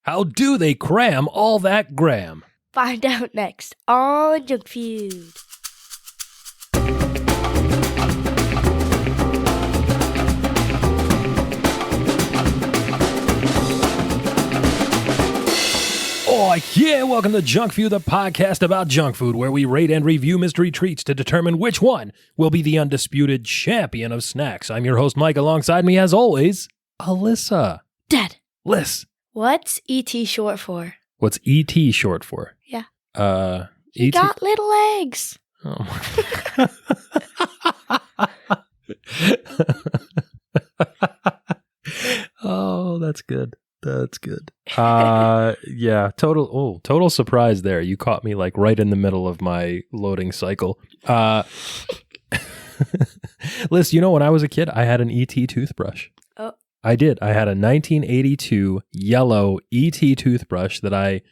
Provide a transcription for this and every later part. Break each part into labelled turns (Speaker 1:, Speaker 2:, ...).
Speaker 1: How do they cram all that gram?
Speaker 2: Find out next on Junk Feud.
Speaker 1: Oh, yeah, welcome to Junk Feud, the podcast about junk food, where we rate and review mystery treats to determine which one will be the undisputed champion of snacks. I'm your host, Mike. Alongside me, as always, Alyssa.
Speaker 2: Dad.
Speaker 1: Liz.
Speaker 2: What's ET short for?
Speaker 1: What's ET short for?
Speaker 2: Yeah.
Speaker 1: ET?
Speaker 2: Got little eggs.
Speaker 1: Oh, my Oh, that's good. That's good. Yeah, total surprise there. You caught me like right in the middle of my loading cycle. Liz, you know, when I was a kid, I had an ET toothbrush.
Speaker 2: Oh.
Speaker 1: I did. I had a 1982 yellow ET toothbrush that I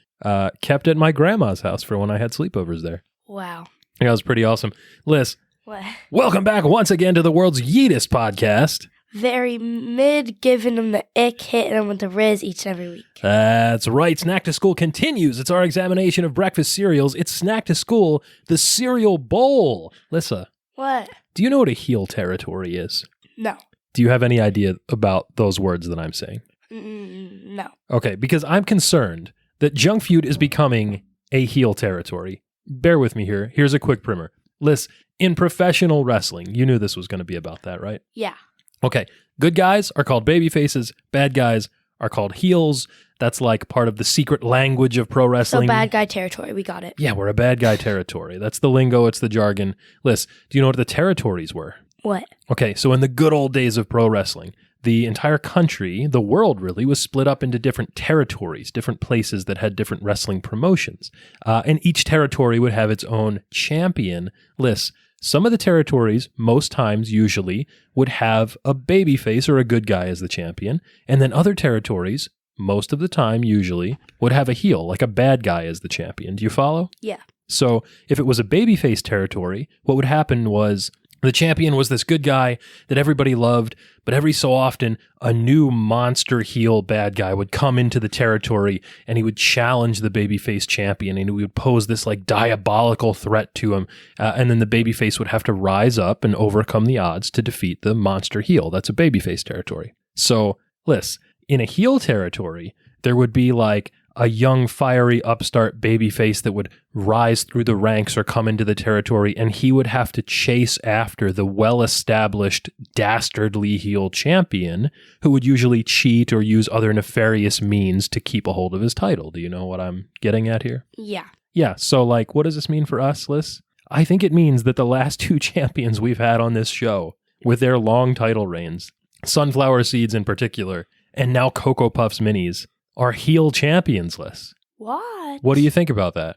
Speaker 1: kept at my grandma's house for when I had sleepovers there.
Speaker 2: Wow.
Speaker 1: Yeah, it was pretty awesome. Liz,
Speaker 2: What?
Speaker 1: welcome back once again to the world's yeetest podcast.
Speaker 2: Very mid, giving them the ick, hitting them with the Riz each and every week.
Speaker 1: That's right. Snack to School continues. It's our examination of breakfast cereals. It's Snack to School, the cereal bowl. Lissa,
Speaker 2: What?
Speaker 1: do you know what a heel territory is?
Speaker 2: No.
Speaker 1: Do you have any idea about those words that I'm saying?
Speaker 2: No.
Speaker 1: Okay, because I'm concerned that Junk Feud is becoming a heel territory. Bear with me here. Here's a quick primer. Liz, in professional wrestling, you knew this was going to be about that, right?
Speaker 2: Yeah.
Speaker 1: Okay, good guys are called baby faces. Bad guys are called heels. That's like part of the secret language of pro
Speaker 2: So
Speaker 1: wrestling.
Speaker 2: bad guy territory. We got it.
Speaker 1: Yeah, we're a bad guy territory. That's the lingo. It's the jargon. Liz, do you know what the territories were?
Speaker 2: What?
Speaker 1: Okay, so in the good old days of pro wrestling, the entire country, the world really, was split up into different territories, different places that had different wrestling promotions. And each territory would have its own champion. Liz, some of the territories, most times, usually, would have a babyface or a good guy as the champion. And then other territories, most of the time, usually, would have a heel, like a bad guy as the champion. Do you follow?
Speaker 2: Yeah.
Speaker 1: So if it was a babyface territory, what would happen was the champion was this good guy that everybody loved, but every so often a new monster heel bad guy would come into the territory and he would challenge the babyface champion and he would pose this like diabolical threat to him. And then the babyface would have to rise up and overcome the odds to defeat the monster heel. That's a babyface territory. So, Liz, in a heel territory, there would be like a young, fiery, upstart babyface that would rise through the ranks or come into the territory, and he would have to chase after the well-established, dastardly heel champion, who would usually cheat or use other nefarious means to keep a hold of his title. Do you know what I'm getting at here?
Speaker 2: Yeah.
Speaker 1: Yeah, so like, what does this mean for us, Liz? I think it means that the last two champions we've had on this show, with their long title reigns, Sunflower Seeds in particular, and now Cocoa Puffs Minis, are heel champions, Liz.
Speaker 2: What?
Speaker 1: What do you think about that?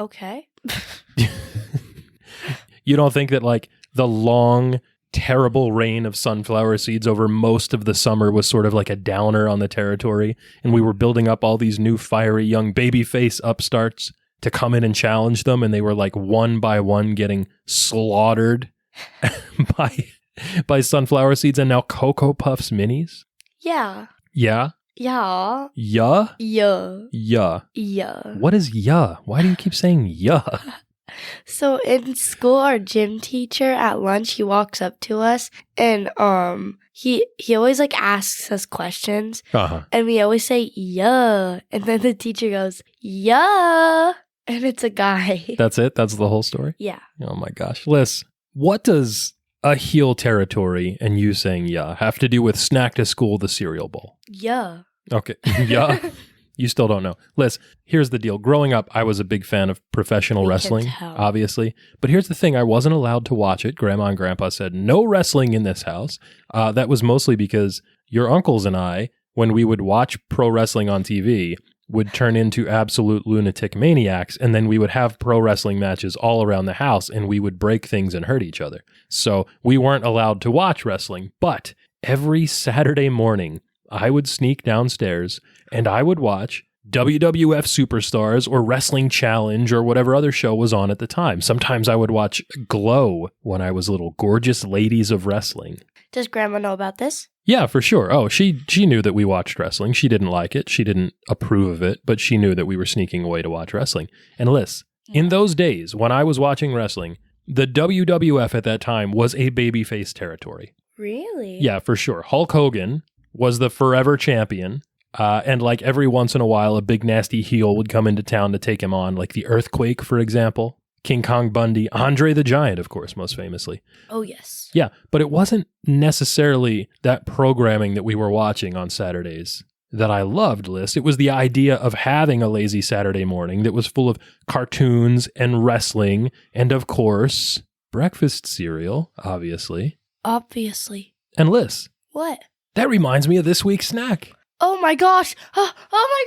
Speaker 2: Okay.
Speaker 1: You don't think that like the long, terrible reign of Sunflower Seeds over most of the summer was sort of like a downer on the territory, and we were building up all these new fiery young babyface upstarts to come in and challenge them, and they were like one by one getting slaughtered by Sunflower Seeds and now Cocoa Puffs Minis?
Speaker 2: Yeah.
Speaker 1: Yeah?
Speaker 2: Yeah.
Speaker 1: Yeah?
Speaker 2: Yeah.
Speaker 1: Yeah.
Speaker 2: Yeah.
Speaker 1: What is yeah? Why do you keep saying yeah?
Speaker 2: So in school, our gym teacher at lunch, he walks up to us and he always like asks us questions, and we always say yeah, and then the teacher goes yeah, and it's a guy.
Speaker 1: That's it? That's the whole story?
Speaker 2: Yeah.
Speaker 1: Oh my gosh. Liz, what does a heel territory and you saying yeah have to do with Snack to School, the cereal bowl?
Speaker 2: Yeah.
Speaker 1: Okay. Yeah. You still don't know. Liz, here's the deal. Growing up, I was a big fan of professional wrestling, obviously. But here's the thing. I wasn't allowed to watch it. Grandma and Grandpa said, no wrestling in this house. That was mostly because your uncles and I, when we would watch pro wrestling on TV, would turn into absolute lunatic maniacs. And then we would have pro wrestling matches all around the house and we would break things and hurt each other. So we weren't allowed to watch wrestling. But every Saturday morning, I would sneak downstairs and I would watch WWF Superstars or Wrestling Challenge or whatever other show was on at the time. Sometimes I would watch Glow when I was little, Gorgeous Ladies of Wrestling.
Speaker 2: Does Grandma know about this?
Speaker 1: Yeah, for sure. Oh, she knew that we watched wrestling. She didn't like it. She didn't approve of it, but she knew that we were sneaking away to watch wrestling. And Liz, in those days when I was watching wrestling, the WWF at that time was a babyface territory.
Speaker 2: Really?
Speaker 1: Yeah, for sure. Hulk Hogan was the forever champion. And like every once in a while, a big nasty heel would come into town to take him on, like the Earthquake, for example. King Kong Bundy, Andre the Giant, of course, most famously.
Speaker 2: Oh, yes.
Speaker 1: Yeah, but it wasn't necessarily that programming that we were watching on Saturdays that I loved, Liz. It was the idea of having a lazy Saturday morning that was full of cartoons and wrestling and, of course, breakfast cereal, obviously.
Speaker 2: Obviously.
Speaker 1: And Liz.
Speaker 2: What?
Speaker 1: That reminds me of this week's snack.
Speaker 2: Oh my gosh. Oh my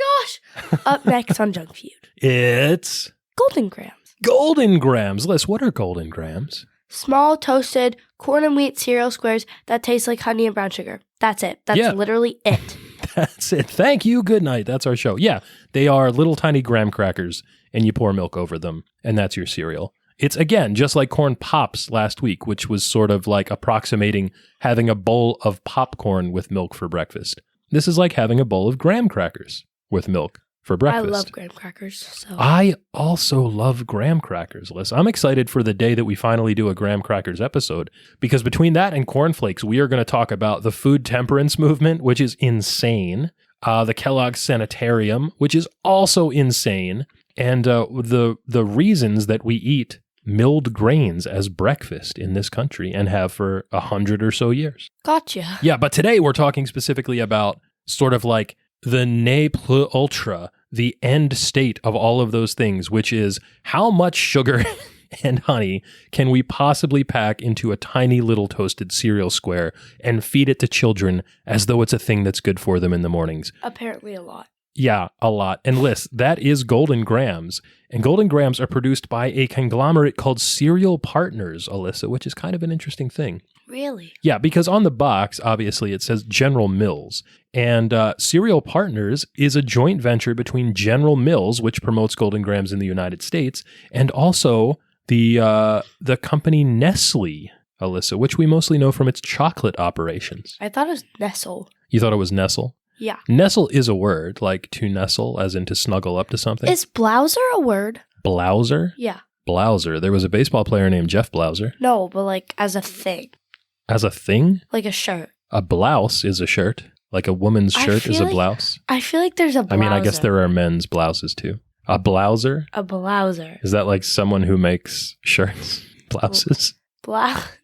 Speaker 2: gosh. Up next on Junk Feud.
Speaker 1: It's
Speaker 2: Golden Grams.
Speaker 1: Golden Grams. Liz, what are Golden Grams?
Speaker 2: Small, toasted, corn and wheat cereal squares that taste like honey and brown sugar. That's it. That's literally it.
Speaker 1: That's it. Thank you. Good night. That's our show. Yeah, they are little tiny graham crackers, and you pour milk over them, and that's your cereal. It's, again, just like Corn Pops last week, which was sort of like approximating having a bowl of popcorn with milk for breakfast. This is like having a bowl of graham crackers with milk for breakfast.
Speaker 2: I love graham crackers. So
Speaker 1: I also love graham crackers, Liz. I'm excited for the day that we finally do a graham crackers episode, because between that and cornflakes, we are going to talk about the food temperance movement, which is insane, the Kellogg's Sanitarium, which is also insane, and the reasons that we eat milled grains as breakfast in this country and have for 100 or so years.
Speaker 2: Gotcha.
Speaker 1: Yeah, but today we're talking specifically about sort of like the ne plus ultra, the end state of all of those things, which is how much sugar and honey can we possibly pack into a tiny little toasted cereal square and feed it to children as though it's a thing that's good for them in the mornings?
Speaker 2: Apparently a lot.
Speaker 1: Yeah, a lot. And Liz, that is Golden Grams. And Golden Grams are produced by a conglomerate called Cereal Partners, Alyssa, which is kind of an interesting thing.
Speaker 2: Really?
Speaker 1: Yeah, because on the box, obviously, it says General Mills. And Cereal Partners is a joint venture between General Mills, which promotes Golden Grams in the United States, and also the company Nestle, Alyssa, which we mostly know from its chocolate operations.
Speaker 2: I thought it was Nestle.
Speaker 1: You thought it was Nestle?
Speaker 2: Yeah.
Speaker 1: Nestle is a word, like to nestle, as in to snuggle up to something.
Speaker 2: Is blouser a word?
Speaker 1: Blouser?
Speaker 2: Yeah.
Speaker 1: Blouser. There was a baseball player named Jeff Blouser.
Speaker 2: No, but like as a thing.
Speaker 1: As a thing?
Speaker 2: Like a shirt.
Speaker 1: A blouse is a shirt. Like a woman's shirt is a blouse.
Speaker 2: I feel like there's a blouser.
Speaker 1: I mean, I guess there are men's blouses too. A blouser?
Speaker 2: A blouser.
Speaker 1: Is that like someone who makes shirts? Blouses?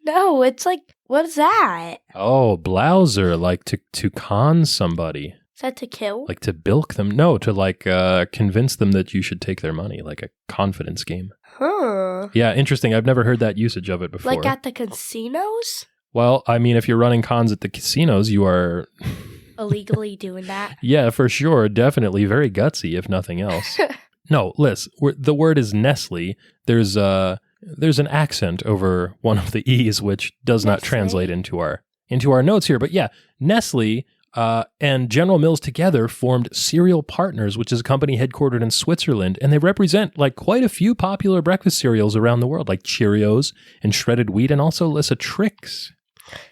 Speaker 2: No, it's like, what is that?
Speaker 1: Oh, blouser, like to con somebody.
Speaker 2: Is that to kill?
Speaker 1: Like to bilk them? No, to like convince them that you should take their money, like a confidence game.
Speaker 2: Huh.
Speaker 1: Yeah, interesting. I've never heard that usage of it before.
Speaker 2: Like at the casinos?
Speaker 1: Well, I mean, if you're running cons at the casinos, you are...
Speaker 2: illegally doing that?
Speaker 1: Yeah, for sure. Definitely very gutsy, if nothing else. No, Liz, the word is Nestle. There's an accent over one of the E's, which does not translate into our notes here. But yeah, Nestle and General Mills together formed Cereal Partners, which is a company headquartered in Switzerland. And they represent like quite a few popular breakfast cereals around the world, like Cheerios and shredded wheat, and also Alyssa Trix.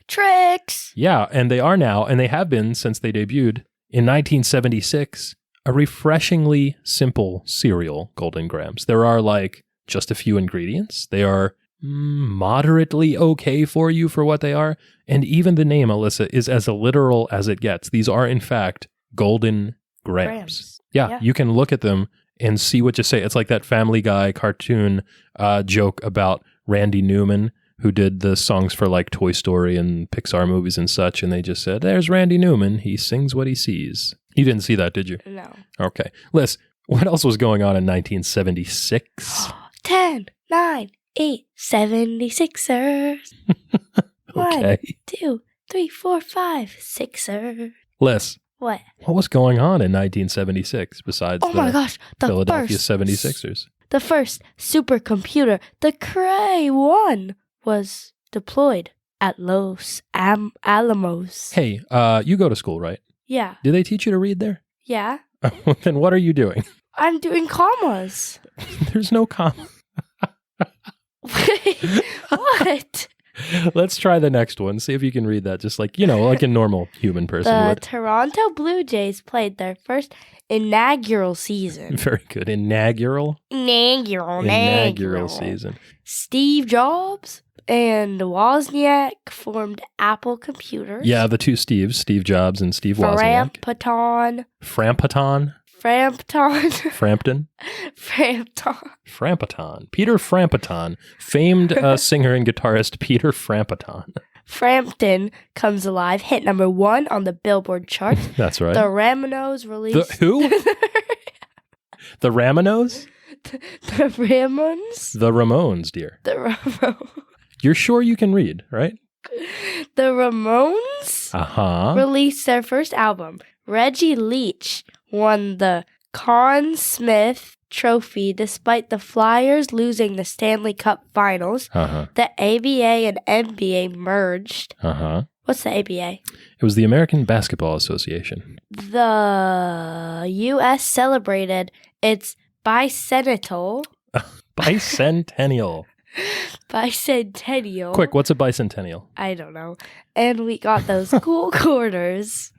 Speaker 2: Trix!
Speaker 1: Yeah, and they are now, and they have been since they debuted in 1976, a refreshingly simple cereal, Golden Grams. There are like just a few ingredients. They are moderately okay for you for what they are. And even the name, Alyssa, is as literal as it gets. These are, in fact, Golden Grams. Yeah, you can look at them and see what you say. It's like that Family Guy cartoon joke about Randy Newman, who did the songs for like Toy Story and Pixar movies and such. And they just said, there's Randy Newman. He sings what he sees. You didn't see that, did you?
Speaker 2: No.
Speaker 1: Okay. Liz, what else was going on in 1976?
Speaker 2: 10, 9, 8, 76ers.
Speaker 1: Okay.
Speaker 2: 1, 2, 3, 4, 5, 6ers.
Speaker 1: Liz.
Speaker 2: What
Speaker 1: was going on in 1976 besides the Philadelphia 76ers?
Speaker 2: The first supercomputer, the Cray 1, was deployed at Los Alamos.
Speaker 1: Hey, you go to school, right?
Speaker 2: Yeah.
Speaker 1: Did they teach you to read there?
Speaker 2: Yeah.
Speaker 1: Then what are you doing?
Speaker 2: I'm doing commas.
Speaker 1: There's no comma.
Speaker 2: Wait, what?
Speaker 1: Let's try the next one. See if you can read that just like, like a normal human person
Speaker 2: The
Speaker 1: would.
Speaker 2: Toronto Blue Jays played their first inaugural season.
Speaker 1: Very good. Inaugural season.
Speaker 2: Steve Jobs and Wozniak formed Apple Computers.
Speaker 1: Yeah, the two Steves, Steve Jobs and Steve Wozniak. Frampton. Peter Frampton. Famed singer and guitarist Peter Frampton.
Speaker 2: Frampton Comes Alive hit number 1 on the Billboard chart.
Speaker 1: That's right.
Speaker 2: The Ramones released...
Speaker 1: The who? The Ramones?
Speaker 2: The Ramones?
Speaker 1: The Ramones, dear.
Speaker 2: The Ramones.
Speaker 1: You're sure you can read, right?
Speaker 2: The Ramones released their first album. Reggie Leach won the Conn Smythe Trophy despite the Flyers losing the Stanley Cup Finals. The ABA and NBA merged. What's the ABA?
Speaker 1: It was the American Basketball Association.
Speaker 2: The U.S. celebrated its bicentennial.
Speaker 1: Bicentennial.
Speaker 2: Bicentennial.
Speaker 1: Quick, what's a bicentennial?
Speaker 2: I don't know. And we got those cool quarters.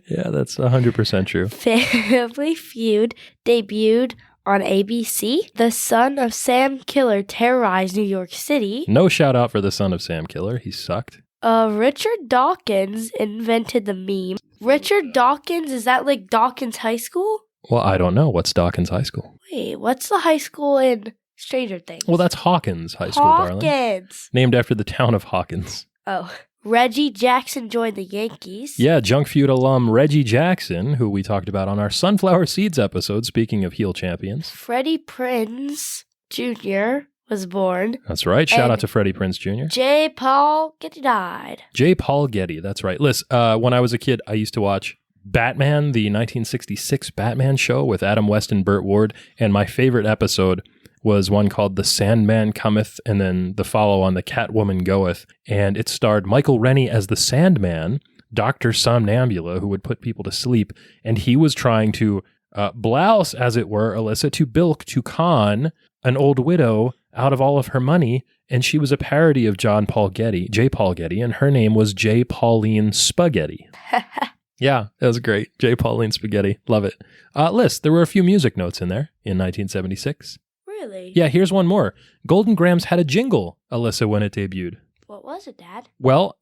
Speaker 1: Yeah, that's 100% true.
Speaker 2: Family Feud debuted on ABC. The son of Sam Killer terrorized New York City.
Speaker 1: No shout out for the son of Sam Killer. He sucked.
Speaker 2: Richard Dawkins invented the meme. Richard Dawkins, is that like Dawkins High School?
Speaker 1: Well, I don't know. What's Dawkins High School?
Speaker 2: Wait, what's the high school in Stranger Things?
Speaker 1: Well, that's Hawkins High School, darling.
Speaker 2: Hawkins.
Speaker 1: Named after the town of Hawkins.
Speaker 2: Oh. Reggie Jackson joined the Yankees.
Speaker 1: Yeah, Junk Feud alum Reggie Jackson, who we talked about on our Sunflower Seeds episode, speaking of heel champions.
Speaker 2: Freddie Prinze Jr. was born.
Speaker 1: That's right. Shout out to Freddie Prinze Jr.
Speaker 2: J. Paul Getty died.
Speaker 1: J. Paul Getty, that's right. Listen, when I was a kid, I used to watch Batman, the 1966 Batman show with Adam West and Burt Ward, and my favorite episode was one called The Sandman Cometh, and then the follow-on, The Catwoman Goeth, and it starred Michael Rennie as the Sandman, Dr. Somnambula, who would put people to sleep, and he was trying to blouse, as it were, Alyssa, to bilk, to con an old widow out of all of her money, and she was a parody of J. Paul Getty, and her name was J. Pauline Spaghetti. Yeah, that was great. J. Pauline Spaghetti. Love it. Liz, there were a few music notes in there in 1976.
Speaker 2: Really?
Speaker 1: Yeah, here's one more. Golden Grams had a jingle, Alyssa, when it debuted.
Speaker 2: What was it, Dad?
Speaker 1: Well,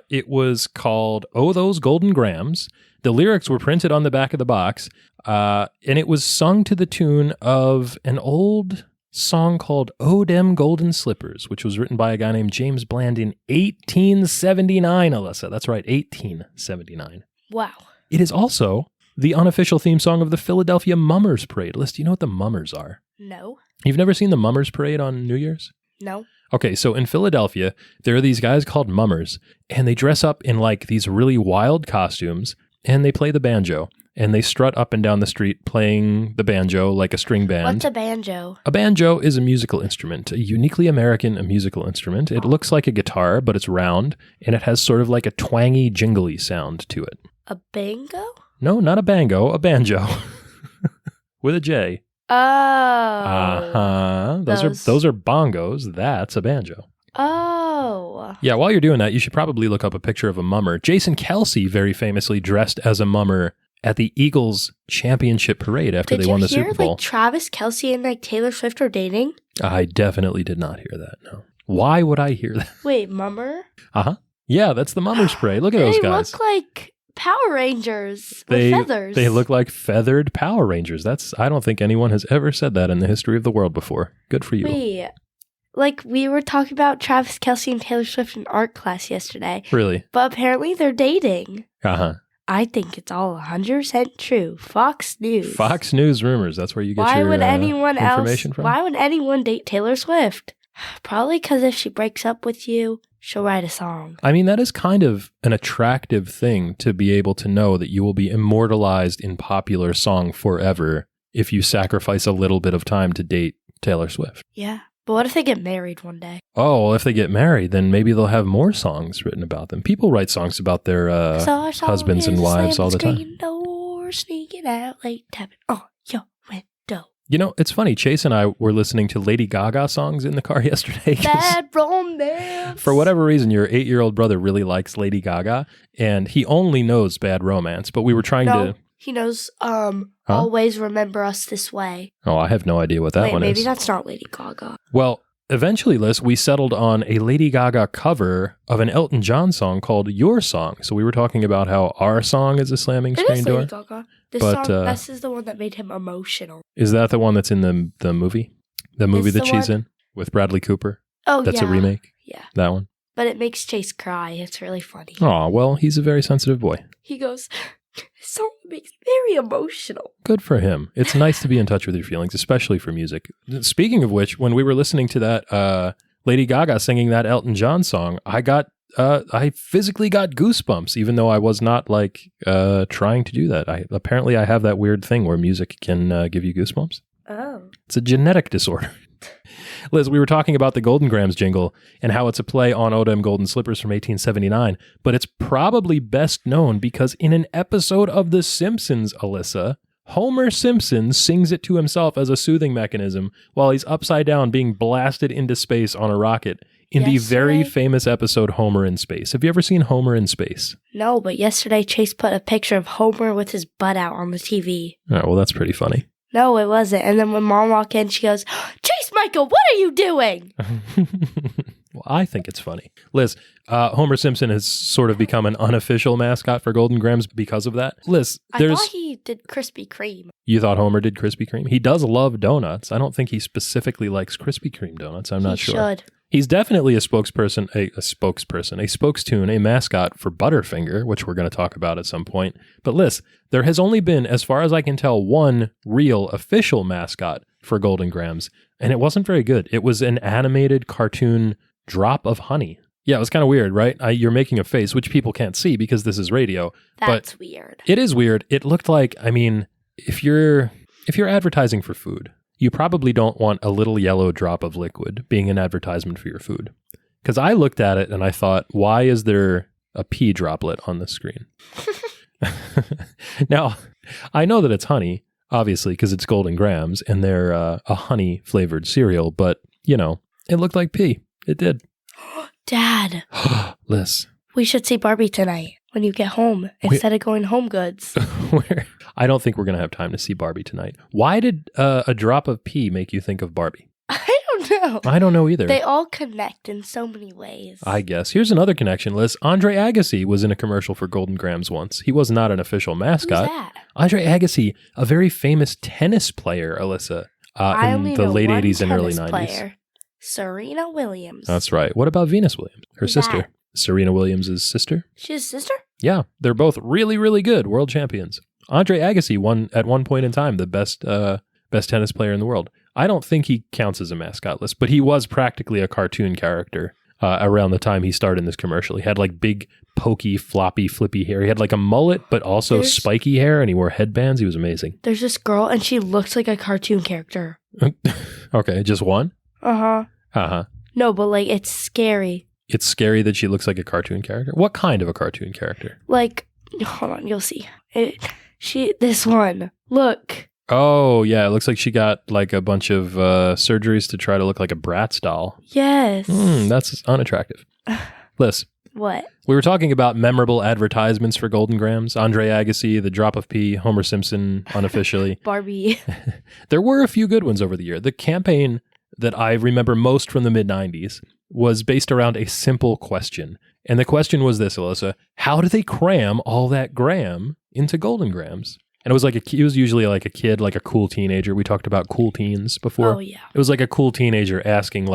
Speaker 1: it was called Oh Those Golden Grams. The lyrics were printed on the back of the box, and it was sung to the tune of an old song called Oh Dem Golden Slippers, which was written by a guy named James Bland in 1879, Alyssa. That's right, 1879.
Speaker 2: Wow.
Speaker 1: It is also the unofficial theme song of the Philadelphia Mummers Parade. Liz, do you know what the Mummers are?
Speaker 2: No.
Speaker 1: You've never seen the Mummers Parade on New Year's?
Speaker 2: No.
Speaker 1: Okay, so in Philadelphia, there are these guys called mummers, and they dress up in like these really wild costumes, and they play the banjo, and they strut up and down the street playing the banjo like a string band.
Speaker 2: What's a banjo?
Speaker 1: A banjo is a musical instrument, a uniquely American musical instrument. It looks like a guitar, but it's round, and it has sort of like a twangy, jingly sound to it.
Speaker 2: A bango?
Speaker 1: No, not a bango, a banjo. With a J.
Speaker 2: Oh.
Speaker 1: Uh-huh. Those are bongos. That's a banjo.
Speaker 2: Oh.
Speaker 1: Yeah, while you're doing that, you should probably look up a picture of a mummer. Jason Kelce very famously dressed as a mummer at the Eagles championship parade after they won the Super Bowl.
Speaker 2: Did you hear like Travis Kelce and like Taylor Swift are dating?
Speaker 1: I definitely did not hear that, no. Why would I hear that?
Speaker 2: Wait, mummer?
Speaker 1: Uh-huh. Yeah, that's the mummer's parade. Look at those guys.
Speaker 2: They look like Power Rangers with feathers.
Speaker 1: They look like feathered Power Rangers. I don't think anyone has ever said that in the history of the world before. Good for you.
Speaker 2: Wait, like we were talking about Travis Kelce and Taylor Swift in art class yesterday.
Speaker 1: Really?
Speaker 2: But apparently they're dating.
Speaker 1: Uh-huh.
Speaker 2: I think it's all 100% true. Fox News.
Speaker 1: Fox News rumors. That's where you get your information from?
Speaker 2: Why would anyone date Taylor Swift? Probably because if she breaks up with you, she'll write a song.
Speaker 1: I mean, that is kind of an attractive thing to be able to know that you will be immortalized in popular song forever if you sacrifice a little bit of time to date Taylor Swift.
Speaker 2: Yeah. But what if they get married one day?
Speaker 1: Oh, well, if they get married, then maybe they'll have more songs written about them. People write songs about their husbands and wives all the time.
Speaker 2: Door, sneaking out late, tapping on your window.
Speaker 1: You know, it's funny. Chase and I were listening to Lady Gaga songs in the car yesterday.
Speaker 2: Bad Romance.
Speaker 1: For whatever reason, your 8-year-old brother really likes Lady Gaga, and he only knows Bad Romance. But we were trying to...
Speaker 2: He knows Always Remember Us This Way.
Speaker 1: Oh, I have no idea what that one is.
Speaker 2: Maybe that's not Lady Gaga.
Speaker 1: Well, eventually, Liz, we settled on a Lady Gaga cover of an Elton John song called Your Song. So we were talking about how our song is a slamming screen door.
Speaker 2: Lady Gaga. This is the one that made him emotional.
Speaker 1: Is that the one that's in the movie? The movie that she's in with Bradley Cooper?
Speaker 2: Oh,
Speaker 1: That's a remake?
Speaker 2: Yeah.
Speaker 1: That one?
Speaker 2: But it makes Chase cry. It's really funny.
Speaker 1: Oh, well, he's a very sensitive boy.
Speaker 2: He goes, this song makes me very emotional.
Speaker 1: Good for him. It's nice to be in touch with your feelings, especially for music. Speaking of which, when we were listening to that Lady Gaga singing that Elton John song, I physically got goosebumps, even though I was not trying to do that. Apparently I have that weird thing where music can give you goosebumps.
Speaker 2: Oh.
Speaker 1: It's a genetic disorder. Liz, we were talking about the Golden Grams jingle and how it's a play on Oda and Golden Slippers from 1879, but it's probably best known because in an episode of The Simpsons, Alyssa, Homer Simpson sings it to himself as a soothing mechanism while he's upside down being blasted into space on a rocket in the very famous episode Homer in Space. Have you ever seen Homer in Space?
Speaker 2: No, but yesterday Chase put a picture of Homer with his butt out on the TV.
Speaker 1: Oh, well, that's pretty funny.
Speaker 2: No, it wasn't. And then when Mom walked in, she goes, Chase Michael, what are you doing?
Speaker 1: Well, I think it's funny. Liz, Homer Simpson has sort of become an unofficial mascot for Golden Grams because of that. Liz,
Speaker 2: I thought he did Krispy Kreme.
Speaker 1: You thought Homer did Krispy Kreme? He does love donuts. I don't think he specifically likes Krispy Kreme donuts. I'm not sure. He should. He's definitely a spokesperson, a spokestune, a mascot for Butterfinger, which we're going to talk about at some point. But Liz, there has only been, as far as I can tell, one real official mascot for Golden Grams, and it wasn't very good. It was an animated cartoon drop of honey. Yeah, it was kind of weird, right? You're making a face, which people can't see because this is radio.
Speaker 2: That's weird.
Speaker 1: It is weird. It looked like, if you're advertising for food, you probably don't want a little yellow drop of liquid being an advertisement for your food. Because I looked at it and I thought, why is there a pee droplet on the screen? Now, I know that it's honey, obviously, because it's Golden Grams and they're a honey-flavored cereal, but, it looked like pee. It did.
Speaker 2: Dad.
Speaker 1: Liz.
Speaker 2: We should see Barbie tonight when you get home instead of going Home Goods.
Speaker 1: I don't think we're going to have time to see Barbie tonight. Why did a drop of pee make you think of Barbie?
Speaker 2: I don't know.
Speaker 1: I don't know either.
Speaker 2: They all connect in so many ways.
Speaker 1: I guess. Here's another connection, Liz. Andre Agassi was in a commercial for Golden Grams once. He was not an official mascot.
Speaker 2: Who's that?
Speaker 1: Andre Agassi, a very famous tennis player, Alyssa, in the late 80s and early 90s.
Speaker 2: Player. Serena Williams.
Speaker 1: That's right. What about Venus Williams? Her sister.
Speaker 2: That?
Speaker 1: Serena Williams' sister.
Speaker 2: She's a sister?
Speaker 1: Yeah. They're both really, really good world champions. Andre Agassi won at one point in time the best tennis player in the world. I don't think he counts as a mascot list, but he was practically a cartoon character around the time he starred in this commercial. He had big, pokey, floppy, flippy hair. He had a mullet, but also spiky hair, and he wore headbands. He was amazing.
Speaker 2: There's this girl, and she looks like a cartoon character.
Speaker 1: Okay, just one?
Speaker 2: Uh-huh.
Speaker 1: Uh-huh.
Speaker 2: No, but it's scary.
Speaker 1: It's scary that she looks like a cartoon character? What kind of a cartoon character?
Speaker 2: Hold on, you'll see. This one. Look.
Speaker 1: Oh, yeah. It looks like she got a bunch of surgeries to try to look like a Bratz doll.
Speaker 2: Yes.
Speaker 1: That's unattractive. Liz.
Speaker 2: What?
Speaker 1: We were talking about memorable advertisements for Golden Grams. Andre Agassi, The Drop of Pee, Homer Simpson, unofficially.
Speaker 2: Barbie.
Speaker 1: There were a few good ones over the year. The campaign that I remember most from the mid-90s was based around a simple question. And the question was this, Alyssa. How do they cram all that gram into Golden Grams? And it was it was usually a kid, a cool teenager. We talked about cool teens before.
Speaker 2: Oh, yeah.
Speaker 1: It was a cool teenager asking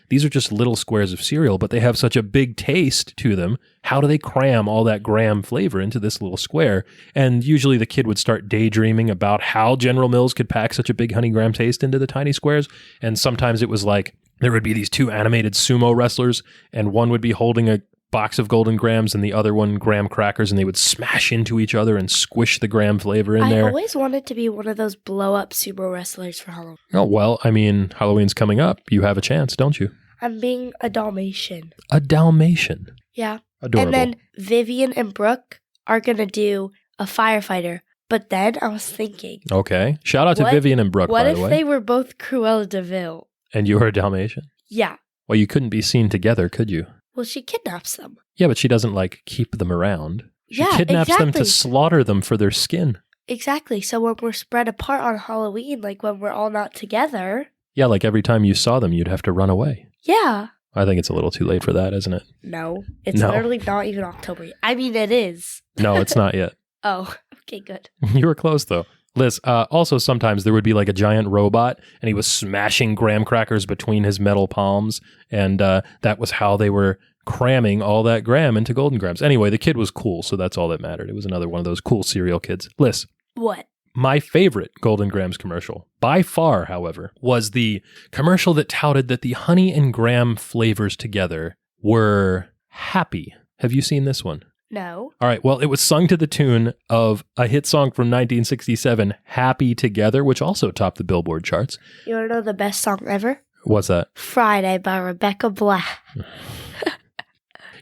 Speaker 1: these are just little squares of cereal, but they have such a big taste to them. How do they cram all that graham flavor into this little square? And usually the kid would start daydreaming about how General Mills could pack such a big honey graham taste into the tiny squares. And sometimes it was there would be these two animated sumo wrestlers, and one would be holding a box of Golden Grams and the other one graham crackers, and they would smash into each other and squish the graham flavor in there.
Speaker 2: I always wanted to be one of those blow-up sumo wrestlers for Halloween.
Speaker 1: Oh, well, Halloween's coming up. You have a chance, don't you?
Speaker 2: I'm being a Dalmatian.
Speaker 1: A Dalmatian?
Speaker 2: Yeah.
Speaker 1: Adorable.
Speaker 2: And then Vivian and Brooke are going to do a firefighter, But then I was thinking.
Speaker 1: Okay. Shout out to Vivian and Brooke, by the way.
Speaker 2: What if they were both Cruella de Vil?
Speaker 1: And you were a Dalmatian?
Speaker 2: Yeah.
Speaker 1: Well, you couldn't be seen together, could you?
Speaker 2: Well, she kidnaps them.
Speaker 1: Yeah, but she doesn't, keep them around. She kidnaps them to slaughter them for their skin.
Speaker 2: Exactly. So when we're spread apart on Halloween, when we're all not together.
Speaker 1: Yeah, every time you saw them, you'd have to run away.
Speaker 2: Yeah.
Speaker 1: I think it's a little too late for that, isn't it?
Speaker 2: No. It's literally not even October yet. I mean, it is.
Speaker 1: No, it's not yet.
Speaker 2: Oh, okay, good.
Speaker 1: You were close, though. Liz, also sometimes there would be a giant robot, and he was smashing graham crackers between his metal palms, and that was how they were cramming all that graham into Golden Grams. Anyway, the kid was cool, so that's all that mattered. It was another one of those cool cereal kids. Liz.
Speaker 2: What?
Speaker 1: My favorite Golden Grams commercial, by far, however, was the commercial that touted that the honey and graham flavors together were happy. Have you seen this one?
Speaker 2: No.
Speaker 1: All right. Well, it was sung to the tune of a hit song from 1967, Happy Together, which also topped the Billboard charts.
Speaker 2: You want to know the best song ever?
Speaker 1: What's that?
Speaker 2: Friday by Rebecca Black.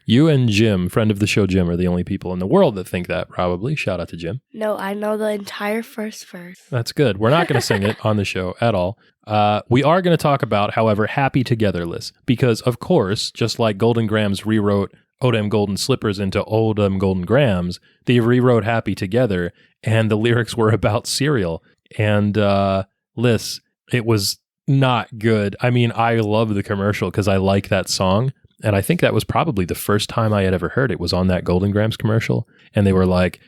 Speaker 1: You and Jim, friend of the show Jim, are the only people in the world that think that, probably. Shout out to Jim.
Speaker 2: No, I know the entire first verse.
Speaker 1: That's good. We're not going to sing it on the show at all. We are going to talk about, however, Happy Together, Liz, because, of course, just like Golden Grams rewrote Odem Golden Slippers into Odem Golden Grams, they rewrote Happy Together, and the lyrics were about cereal. And, Liz, it was not good. I mean, I love the commercial because I like that song. And I think that was probably the first time I had ever heard it was on that Golden Grams commercial. And they were like,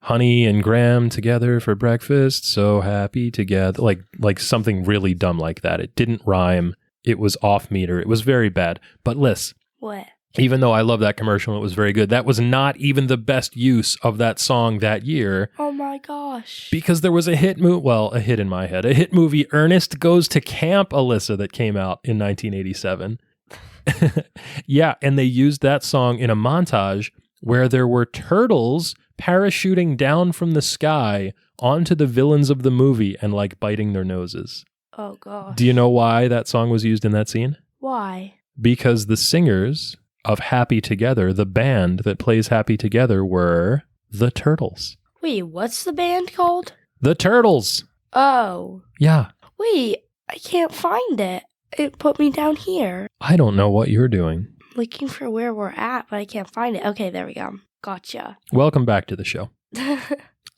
Speaker 1: honey and graham together for breakfast, so happy together. Like something really dumb like that. It didn't rhyme. It was off meter. It was very bad. But Liz.
Speaker 2: What?
Speaker 1: Even though I love that commercial and it was very good, that was not even the best use of that song that year.
Speaker 2: Oh my gosh.
Speaker 1: Because there was a hit in my head, a hit movie, Ernest Goes to Camp, Alyssa, that came out in 1987. Yeah, and they used that song in a montage where there were turtles parachuting down from the sky onto the villains of the movie and biting their noses.
Speaker 2: Oh gosh.
Speaker 1: Do you know why that song was used in that scene?
Speaker 2: Why?
Speaker 1: Because the singers of Happy Together, the band that plays Happy Together, were the Turtles.
Speaker 2: Wait, what's the band called?
Speaker 1: The Turtles.
Speaker 2: Oh.
Speaker 1: Yeah.
Speaker 2: Wait, I can't find it. It put me down here.
Speaker 1: I don't know what you're doing.
Speaker 2: Looking for where we're at, but I can't find it. Okay, there we go. Gotcha.
Speaker 1: Welcome back to the show.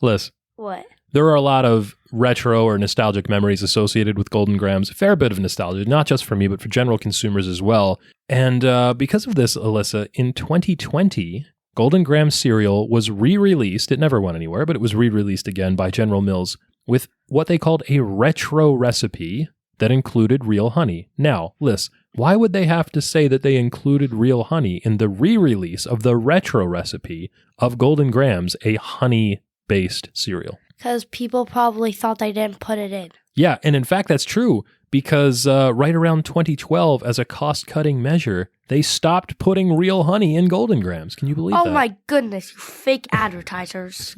Speaker 1: Liz.
Speaker 2: What?
Speaker 1: There are a lot of retro or nostalgic memories associated with Golden Grams. A fair bit of nostalgia, not just for me, but for general consumers as well. And because of this, Alyssa, in 2020, Golden Grams cereal was re-released. It never went anywhere, but it was re-released again by General Mills with what they called a retro recipe that included real honey. Now, Liz, why would they have to say that they included real honey in the re-release of the retro recipe of Golden Grams, a honey-based cereal?
Speaker 2: Because people probably thought they didn't put it in.
Speaker 1: Yeah, and in fact, that's true because right around 2012, as a cost-cutting measure, they stopped putting real honey in Golden Grams. Can you believe that?
Speaker 2: Oh my goodness, you fake advertisers.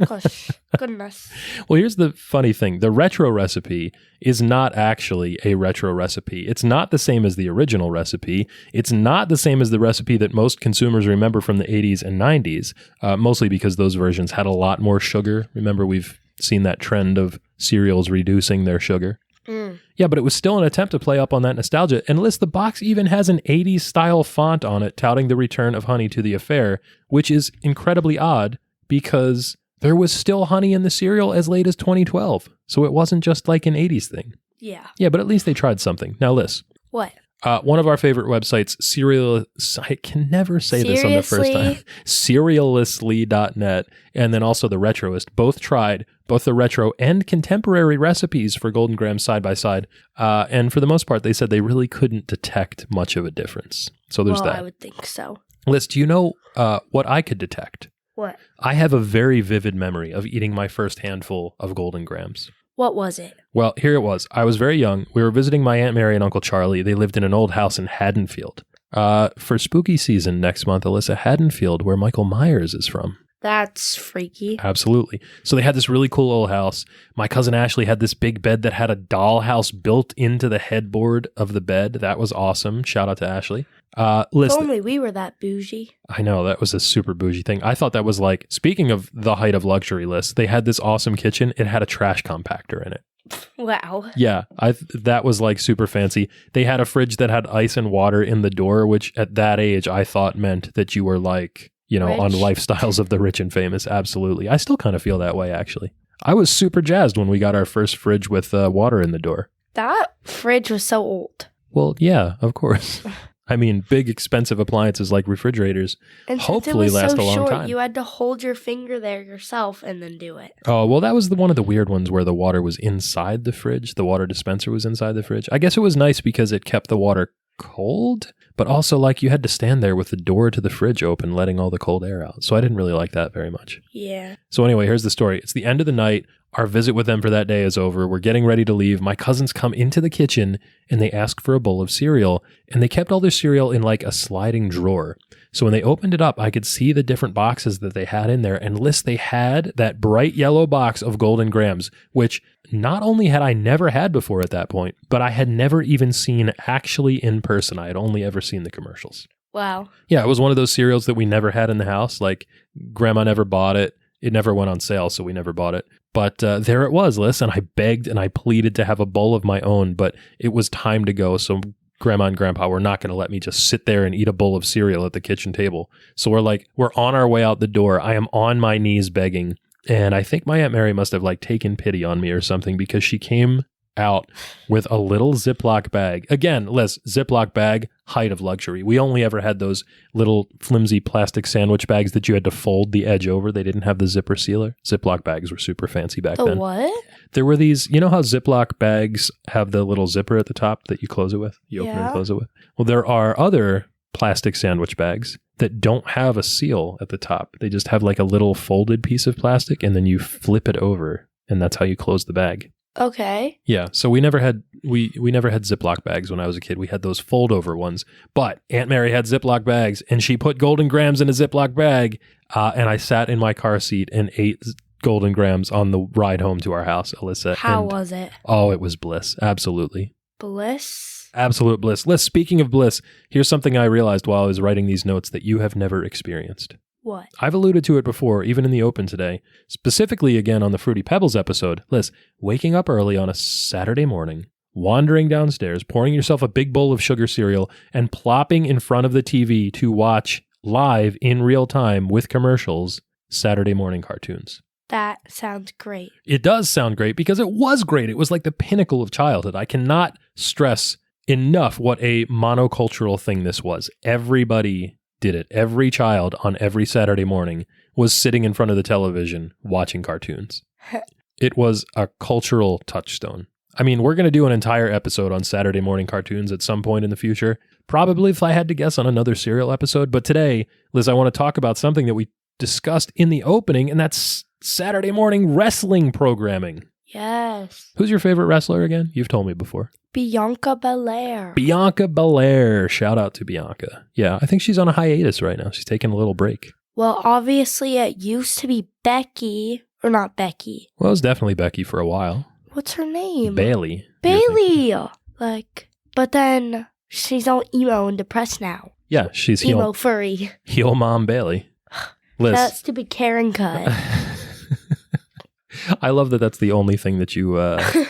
Speaker 2: Goodness.
Speaker 1: Well, here's the funny thing. The retro recipe is not actually a retro recipe. It's not the same as the original recipe. It's not the same as the recipe that most consumers remember from the 80s and 90s, mostly because those versions had a lot more sugar. Remember, we've seen that trend of cereals reducing their sugar. Yeah, but it was still an attempt to play up on that nostalgia. And Liz, the box even has an 80s style font on it touting the return of honey to the affair, which is incredibly odd because there was still honey in the cereal as late as 2012. So it wasn't just like an 80s thing.
Speaker 2: Yeah.
Speaker 1: Yeah, but at least they tried something. Now, Liz.
Speaker 2: What?
Speaker 1: One of our favorite websites, I can never say this on the first time, Serialistly.net, and then also the Retroist, both tried both the retro and contemporary recipes for Golden Grams side by side. And for the most part, they said they really couldn't detect much of a difference. So there's that.
Speaker 2: I would think so.
Speaker 1: Liz, do you know what I could detect?
Speaker 2: What?
Speaker 1: I have a very vivid memory of eating my first handful of Golden Grams.
Speaker 2: What was it?
Speaker 1: Well, here it was. I was very young. We were visiting my Aunt Mary and Uncle Charlie. They lived in an old house in Haddonfield. For spooky season next month, Alyssa, Haddonfield, where Michael Myers is from.
Speaker 2: That's freaky.
Speaker 1: Absolutely. So they had this really cool old house. My cousin Ashley had this big bed that had a dollhouse built into the headboard of the bed. That was awesome. Shout out to Ashley.
Speaker 2: If only we were that bougie.
Speaker 1: I know, that was a super bougie thing. I thought that was like, speaking of the height of luxury list, they had this awesome kitchen. It had a trash compactor in it.
Speaker 2: Wow.
Speaker 1: Yeah, that was like super fancy. They had a fridge that had ice and water in the door, which at that age I thought meant that you were like, you know,
Speaker 2: rich.
Speaker 1: On lifestyles of the rich and famous. Absolutely. I still kind of feel that way, actually. I was super jazzed when we got our first fridge with water in the door.
Speaker 2: That fridge was so old.
Speaker 1: Well, yeah, of course. I mean, big expensive appliances like refrigerators
Speaker 2: And
Speaker 1: hopefully
Speaker 2: since it was
Speaker 1: last
Speaker 2: so
Speaker 1: a long
Speaker 2: short,
Speaker 1: time.
Speaker 2: you had to hold your finger there yourself and then do it.
Speaker 1: Oh, well, that was one of the weird ones where the water was inside the fridge. The water dispenser was inside the fridge. I guess it was nice because it kept the water cold, but also like you had to stand there with the door to the fridge open, letting all the cold air out. So I didn't really like that very much.
Speaker 2: Yeah.
Speaker 1: So anyway, here's the story. It's the end of the night. Our visit with them for that day is over. We're getting ready to leave. My cousins come into the kitchen and they ask for a bowl of cereal, and they kept all their cereal in like a sliding drawer. So when they opened it up, I could see the different boxes that they had in there, and they had that bright yellow box of Golden Grams, which not only had I never had before at that point, but I had never even seen actually in person. I had only ever seen the commercials.
Speaker 2: Wow.
Speaker 1: Yeah, it was one of those cereals that we never had in the house. Like, Grandma never bought it. It never went on sale, so we never bought it. But there it was, Liz, and I begged and I pleaded to have a bowl of my own, but it was time to go, so Grandma and Grandpa were not going to let me just sit there and eat a bowl of cereal at the kitchen table. So we're on our way out the door. I am on my knees begging, and I think my Aunt Mary must have like taken pity on me or something, because she came out with a little Ziploc bag. Again, Liz, Ziploc bag, height of luxury. We only ever had those little flimsy plastic sandwich bags that you had to fold the edge over. They didn't have the zipper sealer. Ziploc bags were super fancy back then.
Speaker 2: The what?
Speaker 1: There were these, you know how Ziploc bags have the little zipper at the top that you close it with? You open and close it with? Well, there are other plastic sandwich bags that don't have a seal at the top. They just have like a little folded piece of plastic, and then you flip it over, and that's how you close the bag.
Speaker 2: Okay.
Speaker 1: Yeah, so we never had Ziploc bags when I was a kid. We had those fold over ones. But Aunt Mary had Ziploc bags, and she put Golden Grams in a Ziploc bag, and I sat in my car seat and ate Golden Grams on the ride home to our house, Alyssa.
Speaker 2: How was it?
Speaker 1: Oh, it was bliss. Absolutely.
Speaker 2: Bliss?
Speaker 1: Absolute bliss. Liz, speaking of bliss, here's something I realized while I was writing these notes that you have never experienced.
Speaker 2: What?
Speaker 1: I've alluded to it before, even in the open today, specifically again on the Fruity Pebbles episode. Liz, waking up early on a Saturday morning, wandering downstairs, pouring yourself a big bowl of sugar cereal, and plopping in front of the TV to watch live in real time with commercials Saturday morning cartoons.
Speaker 2: That sounds great.
Speaker 1: It does sound great because it was great. It was like the pinnacle of childhood. I cannot stress enough what a monocultural thing this was. Everybody did it. Every child on every Saturday morning was sitting in front of the television watching cartoons. It was a cultural touchstone. I mean, we're going to do an entire episode on Saturday morning cartoons at some point in the future. Probably, if I had to guess, on another serial episode. But today, Liz, I want to talk about something that we discussed in the opening, and that's Saturday morning wrestling programming.
Speaker 2: Yes.
Speaker 1: Who's your favorite wrestler again? You've told me before.
Speaker 2: Bianca Belair.
Speaker 1: Bianca Belair. Shout out to Bianca. Yeah, I think she's on a hiatus right now. She's taking a little break.
Speaker 2: Well, obviously it used to be Becky. Or not Becky.
Speaker 1: Well, it was definitely Becky for a while.
Speaker 2: What's her name?
Speaker 1: Bailey.
Speaker 2: Bailey! But then she's all emo and depressed now.
Speaker 1: Yeah, she's
Speaker 2: emo furry.
Speaker 1: Heel mom Bailey. Liz.
Speaker 2: That stupid Karen cut.
Speaker 1: I love that that's the only thing that you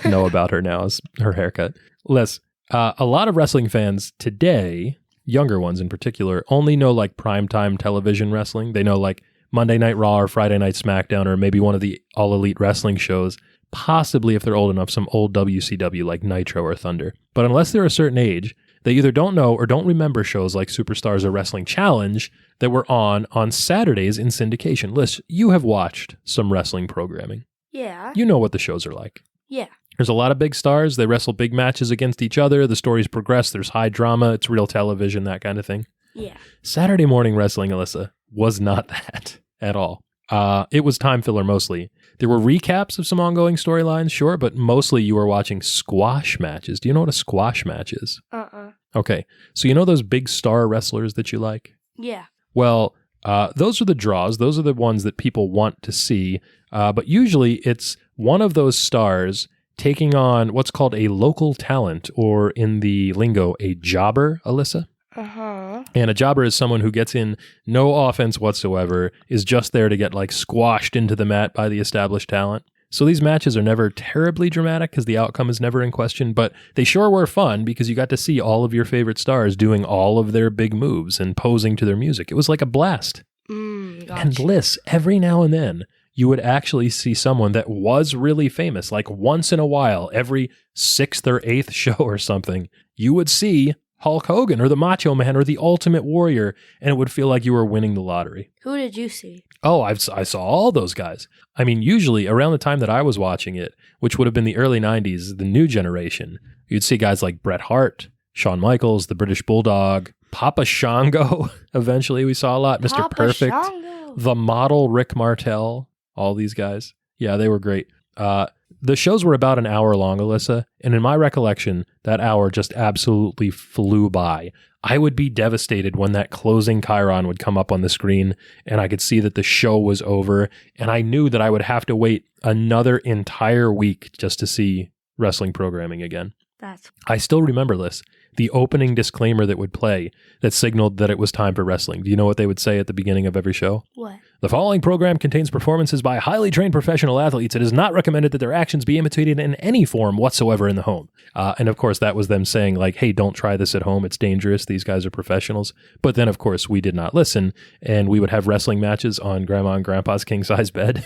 Speaker 1: know about her now is her haircut. Liz, a lot of wrestling fans today, younger ones in particular, only know like primetime television wrestling. They know like Monday Night Raw or Friday Night SmackDown or maybe one of the All Elite Wrestling shows. Possibly, if they're old enough, some old WCW like Nitro or Thunder. But unless they're a certain age, they either don't know or don't remember shows like Superstars or Wrestling Challenge that were on Saturdays in syndication. Liz, you have watched some wrestling programming.
Speaker 2: Yeah.
Speaker 1: You know what the shows are like.
Speaker 2: Yeah.
Speaker 1: There's a lot of big stars. They wrestle big matches against each other. The stories progress. There's high drama. It's real television, that kind of thing.
Speaker 2: Yeah.
Speaker 1: Saturday morning wrestling, Alyssa, was not that at all. It was time filler mostly. There were recaps of some ongoing storylines, sure, but mostly you were watching squash matches. Do you know what a squash match is?
Speaker 2: Uh-uh.
Speaker 1: Okay, so you know those big star wrestlers that you like?
Speaker 2: Yeah.
Speaker 1: Well, Those are the draws. Those are the ones that people want to see. But usually it's one of those stars taking on what's called a local talent, or in the lingo, a jobber, Alyssa.
Speaker 2: Uh-huh.
Speaker 1: And a jobber is someone who gets in no offense whatsoever, is just there to get like squashed into the mat by the established talent. So these matches are never terribly dramatic because the outcome is never in question, but they sure were fun because you got to see all of your favorite stars doing all of their big moves and posing to their music. It was like a blast.
Speaker 2: Gotcha.
Speaker 1: And Liz, every now and then, you would actually see someone that was really famous, like once in a while, every 6th or 8th show or something, you would see Hulk Hogan or the Macho Man or the Ultimate Warrior, and it would feel like you were winning the lottery.
Speaker 2: Who did you see?
Speaker 1: Oh, I saw all those guys. I mean, usually around the time that I was watching it, which would have been the early 90s, the new generation, you'd see guys like Bret Hart, Shawn Michaels, the British Bulldog, Papa Shango. Eventually we saw a lot. Mr.
Speaker 2: Papa
Speaker 1: Perfect,
Speaker 2: Shango.
Speaker 1: the model Rick Martel, all these guys. Yeah, they were great. The shows were about an hour long, Alyssa, and in my recollection, that hour just absolutely flew by. I would be devastated when that closing chyron would come up on the screen and I could see that the show was over, and I knew that I would have to wait another entire week just to see wrestling programming again. I still remember this. The opening disclaimer that would play that signaled that it was time for wrestling. Do you know what they would say at the beginning of every show?
Speaker 2: What?
Speaker 1: The following program contains performances by highly trained professional athletes. It is not recommended that their actions be imitated in any form whatsoever in the home. And of course, that was them saying like, hey, don't try this at home. It's dangerous. These guys are professionals. But then, of course, we did not listen. And we would have wrestling matches on Grandma and Grandpa's king-size bed.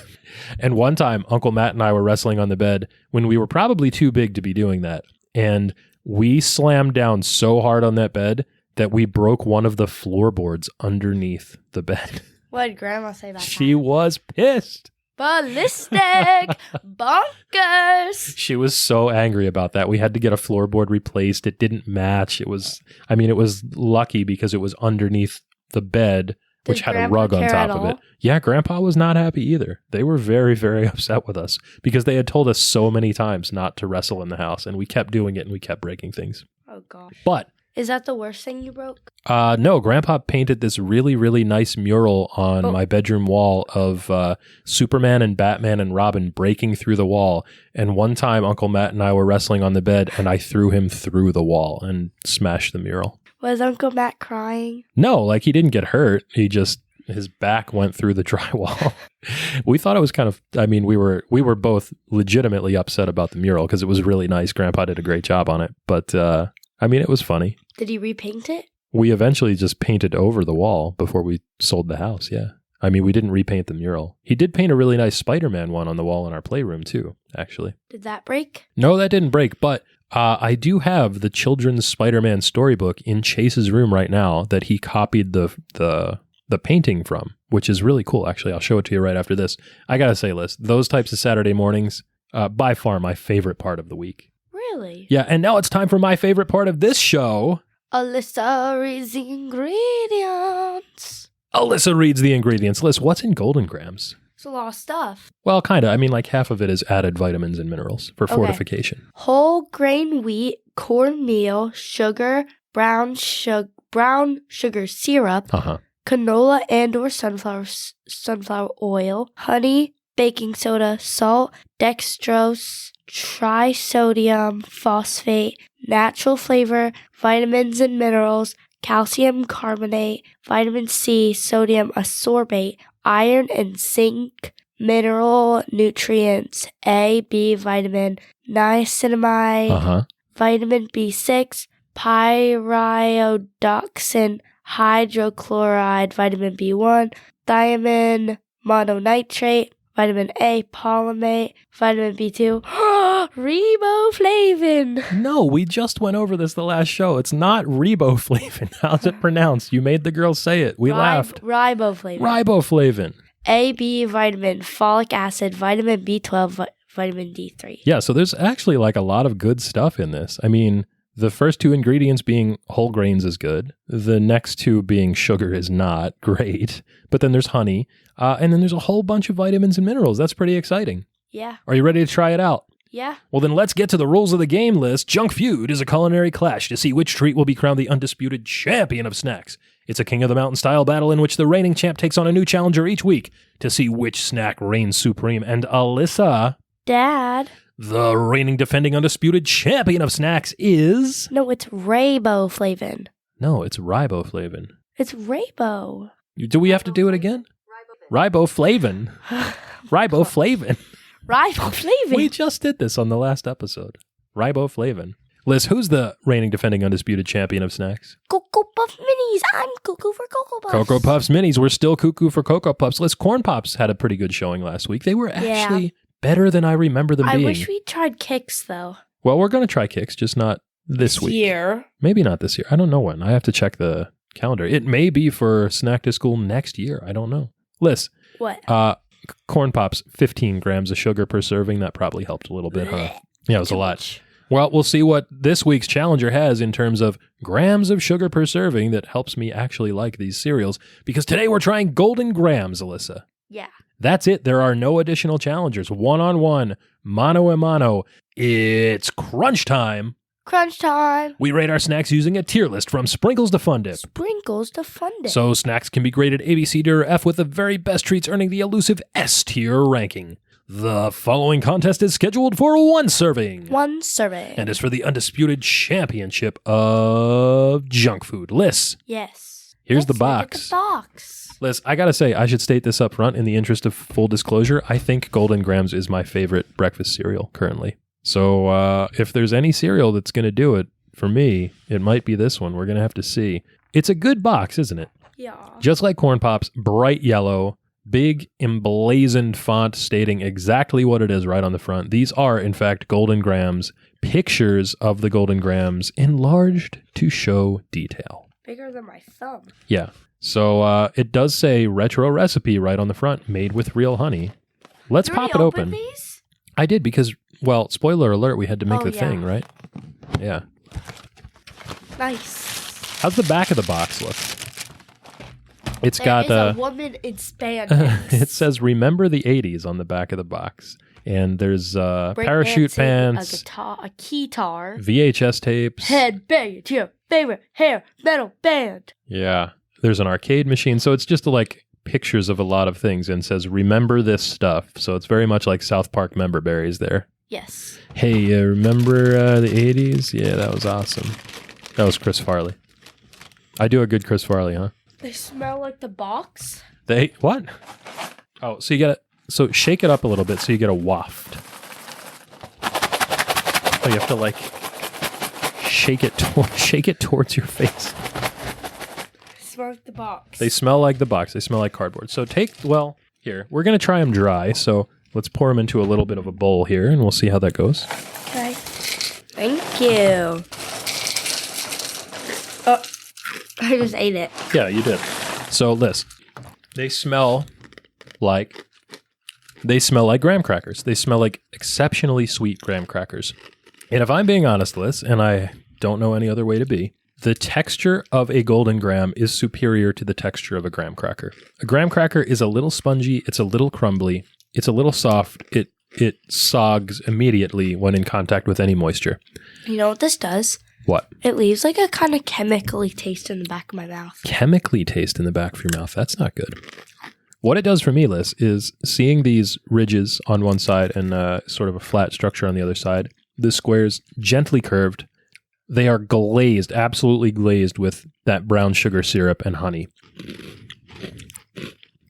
Speaker 1: And one time, Uncle Matt and I were wrestling on the bed when we were probably too big to be doing that. And we slammed down so hard on that bed that we broke one of the floorboards underneath the bed.
Speaker 2: What did Grandma say about
Speaker 1: She
Speaker 2: that?
Speaker 1: was pissed.
Speaker 2: Ballistic! Bonkers!
Speaker 1: She was so angry about that. We had to get a floorboard replaced. It didn't match. It was lucky because it was underneath the bed, which had a rug on top of it. Yeah, Grandpa was not happy either. They were very, very upset with us because they had told us so many times not to wrestle in the house, and we kept doing it and we kept breaking things.
Speaker 2: Oh, gosh.
Speaker 1: But
Speaker 2: is that the worst thing you broke?
Speaker 1: No, Grandpa painted this really, really nice mural on my bedroom wall of Superman and Batman and Robin breaking through the wall. And one time, Uncle Matt and I were wrestling on the bed, and I threw him through the wall and smashed the mural.
Speaker 2: Was Uncle Matt crying?
Speaker 1: No, like he didn't get hurt. His back went through the drywall. We thought it was kind of, we were both legitimately upset about the mural because it was really nice. Grandpa did a great job on it. But, it was funny.
Speaker 2: Did he repaint it?
Speaker 1: We eventually just painted over the wall before we sold the house, yeah. We didn't repaint the mural. He did paint a really nice Spider-Man one on the wall in our playroom too, actually.
Speaker 2: Did that break?
Speaker 1: No, that didn't break, but I do have the children's Spider-Man storybook in Chase's room right now that he copied the painting from, which is really cool, actually. I'll show it to you right after this. I gotta say, Liz, those types of Saturday mornings, by far my favorite part of the week.
Speaker 2: Really?
Speaker 1: Yeah, and now it's time for my favorite part of this show.
Speaker 2: Alyssa reads the ingredients.
Speaker 1: Alyssa reads the ingredients. Liz, what's in Golden Grams?
Speaker 2: It's a lot of stuff.
Speaker 1: Well, kind of. Like half of it is added vitamins and minerals for fortification.
Speaker 2: Whole grain wheat, cornmeal, sugar, brown sugar syrup, canola and or sunflower oil, honey, baking soda, salt, dextrose, trisodium phosphate, natural flavor, vitamins and minerals, calcium carbonate, vitamin C, sodium ascorbate, iron and zinc, mineral nutrients, A, B vitamin, niacinamide, vitamin B6, pyridoxine, hydrochloride, vitamin B1, thiamine mononitrate, vitamin A, palmate, vitamin B2, riboflavin.
Speaker 1: No, we just went over this the last show. It's not riboflavin. How's it pronounced? You made the girls say it. We laughed.
Speaker 2: Riboflavin. A, B vitamin, folic acid, vitamin B12, vitamin D3.
Speaker 1: Yeah, so there's actually like a lot of good stuff in this. The first two ingredients being whole grains is good. The next two being sugar is not great. But then there's honey. And then there's a whole bunch of vitamins and minerals. That's pretty exciting.
Speaker 2: Yeah.
Speaker 1: Are you ready to try it out?
Speaker 2: Yeah.
Speaker 1: Well, then let's get to the rules of the game list. Junk Feud is a culinary clash to see which treat will be crowned the undisputed champion of snacks. It's a King of the Mountain style battle in which the reigning champ takes on a new challenger each week to see which snack reigns supreme. And Alyssa,
Speaker 2: Dad,
Speaker 1: the reigning defending undisputed champion of snacks is...
Speaker 2: No, it's riboflavin.
Speaker 1: No, it's riboflavin.
Speaker 2: It's rabo.
Speaker 1: Do we have to do it again? Riboflavin. Riboflavin.
Speaker 2: Riboflavin.
Speaker 1: We just did this on the last episode. Riboflavin. Liz, who's the reigning defending undisputed champion of snacks?
Speaker 2: Cocoa Puff Minis. I'm cuckoo for Cocoa Puffs.
Speaker 1: Cocoa Puffs Minis. We're still cuckoo for Cocoa Puffs. Liz, Corn Pops had a pretty good showing last week. They were actually better than I remember them being.
Speaker 2: I wish we tried Kicks, though.
Speaker 1: Well, we're going to try Kicks, just not this week.
Speaker 2: Year.
Speaker 1: Maybe not this year. I don't know when. I have to check the calendar. It may be for Snack to School next year. I don't know. Liz.
Speaker 2: What?
Speaker 1: Corn Pops, 15 grams of sugar per serving. That probably helped a little bit, huh? Yeah, it was a lot.
Speaker 2: Much.
Speaker 1: Well, we'll see what this week's challenger has in terms of grams of sugar per serving that helps me actually like these cereals, because today we're trying Golden Grams, Alyssa.
Speaker 2: Yeah.
Speaker 1: That's it. There are no additional challengers. One-on-one, mano-a-mano. It's crunch time.
Speaker 2: Crunch time.
Speaker 1: We rate our snacks using a tier list from sprinkles to fun dip.
Speaker 2: Sprinkles to fun dip.
Speaker 1: So snacks can be graded A, B, C, D, or F, with the very best treats earning the elusive S tier ranking. The following contest is scheduled for one serving.
Speaker 2: One serving.
Speaker 1: And is for the undisputed championship of junk food. Liz.
Speaker 2: Yes.
Speaker 1: Here's
Speaker 2: Let's
Speaker 1: the
Speaker 2: look
Speaker 1: box.
Speaker 2: at the box.
Speaker 1: Liz, I gotta say, I should state this up front in the interest of full disclosure. I think Golden Grams is my favorite breakfast cereal currently. So if there's any cereal that's going to do it, for me, it might be this one. We're going to have to see. It's a good box, isn't it?
Speaker 2: Yeah.
Speaker 1: Just like Corn Pops, bright yellow, big emblazoned font stating exactly what it is right on the front. These are, in fact, Golden Grams, pictures of the Golden Grams enlarged to show detail.
Speaker 2: Bigger than my thumb.
Speaker 1: Yeah. So it does say retro recipe right on the front, made with real honey. Let's pop it open.
Speaker 2: These?
Speaker 1: I did because, well, spoiler alert, we had to make the
Speaker 2: yeah.
Speaker 1: thing, right? Yeah.
Speaker 2: Nice.
Speaker 1: How's the back of the box look? It's
Speaker 2: There
Speaker 1: got
Speaker 2: is a woman in spandex.
Speaker 1: it says "Remember the '80s" on the back of the box, and there's parachute pants,
Speaker 2: a guitar, a keytar,
Speaker 1: VHS tapes,
Speaker 2: headbang to your favorite hair metal band.
Speaker 1: Yeah, there's an arcade machine, so it's just like pictures of a lot of things, and says "Remember this stuff." So it's very much like South Park member berries there.
Speaker 2: Yes.
Speaker 1: Hey, remember the '80s? Yeah, that was awesome. That was Chris Farley. I do a good Chris Farley, huh?
Speaker 2: They smell like the box.
Speaker 1: They what? Oh, so you got so shake it up a little bit so you get a waft. Oh, you have to like shake it towards your face.
Speaker 2: They smell like the box.
Speaker 1: They smell like the box. They smell like cardboard. So here, we're going to try them dry. So let's pour them into a little bit of a bowl here and we'll see how that goes.
Speaker 2: Okay. Thank you. Oh, I just ate it.
Speaker 1: Yeah, you did. So Liz, they smell like graham crackers. They smell like exceptionally sweet graham crackers. And if I'm being honest, Liz, and I don't know any other way to be, the texture of a Golden Graham is superior to the texture of a graham cracker. A graham cracker is a little spongy, it's a little crumbly, it's a little soft, it sogs immediately when in contact with any moisture.
Speaker 2: You know what this does?
Speaker 1: What?
Speaker 2: It leaves like a kind of chemically taste in the back of my mouth.
Speaker 1: Chemically taste in the back of your mouth. That's not good. What it does for me, Liz, is seeing these ridges on one side and sort of a flat structure on the other side. The squares gently curved. They are glazed, absolutely glazed with that brown sugar syrup and honey.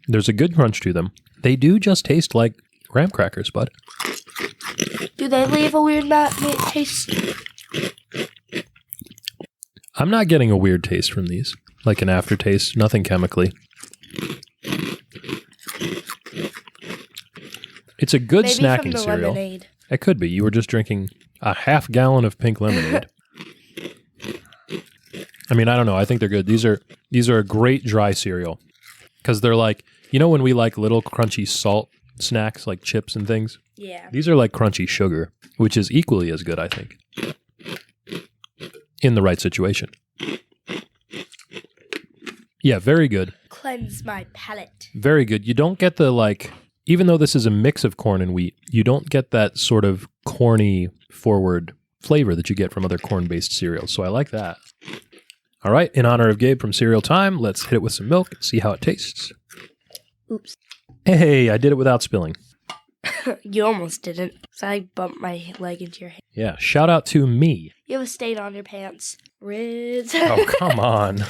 Speaker 1: There's a good crunch to them. They do just taste like graham crackers, bud.
Speaker 2: Do they leave a weird taste?
Speaker 1: I'm not getting a weird taste from these. Like an aftertaste, nothing chemically. It's a good
Speaker 2: Maybe
Speaker 1: snacking
Speaker 2: from the
Speaker 1: cereal.
Speaker 2: lemonade.
Speaker 1: It could be. You were just drinking a half gallon of pink lemonade. I mean, I don't know. I think they're good. These are a great dry cereal because they're like, you know, when we like little crunchy salt snacks like chips and things.
Speaker 2: Yeah.
Speaker 1: These are like crunchy sugar, which is equally as good, I think, in the right situation. Yeah, very good.
Speaker 2: Cleanse my palate.
Speaker 1: Very good. You don't get the like, even though this is a mix of corn and wheat, you don't get that sort of corny forward flavor that you get from other corn-based cereals. So I like that. All right, in honor of Gabe from Cereal Time, let's hit it with some milk and see how it tastes.
Speaker 2: Oops.
Speaker 1: Hey, I did it without spilling.
Speaker 2: You almost didn't. So I bumped my leg into your hand.
Speaker 1: Yeah, shout out to me.
Speaker 2: You have a stain on your pants. Riz.
Speaker 1: Oh, come on.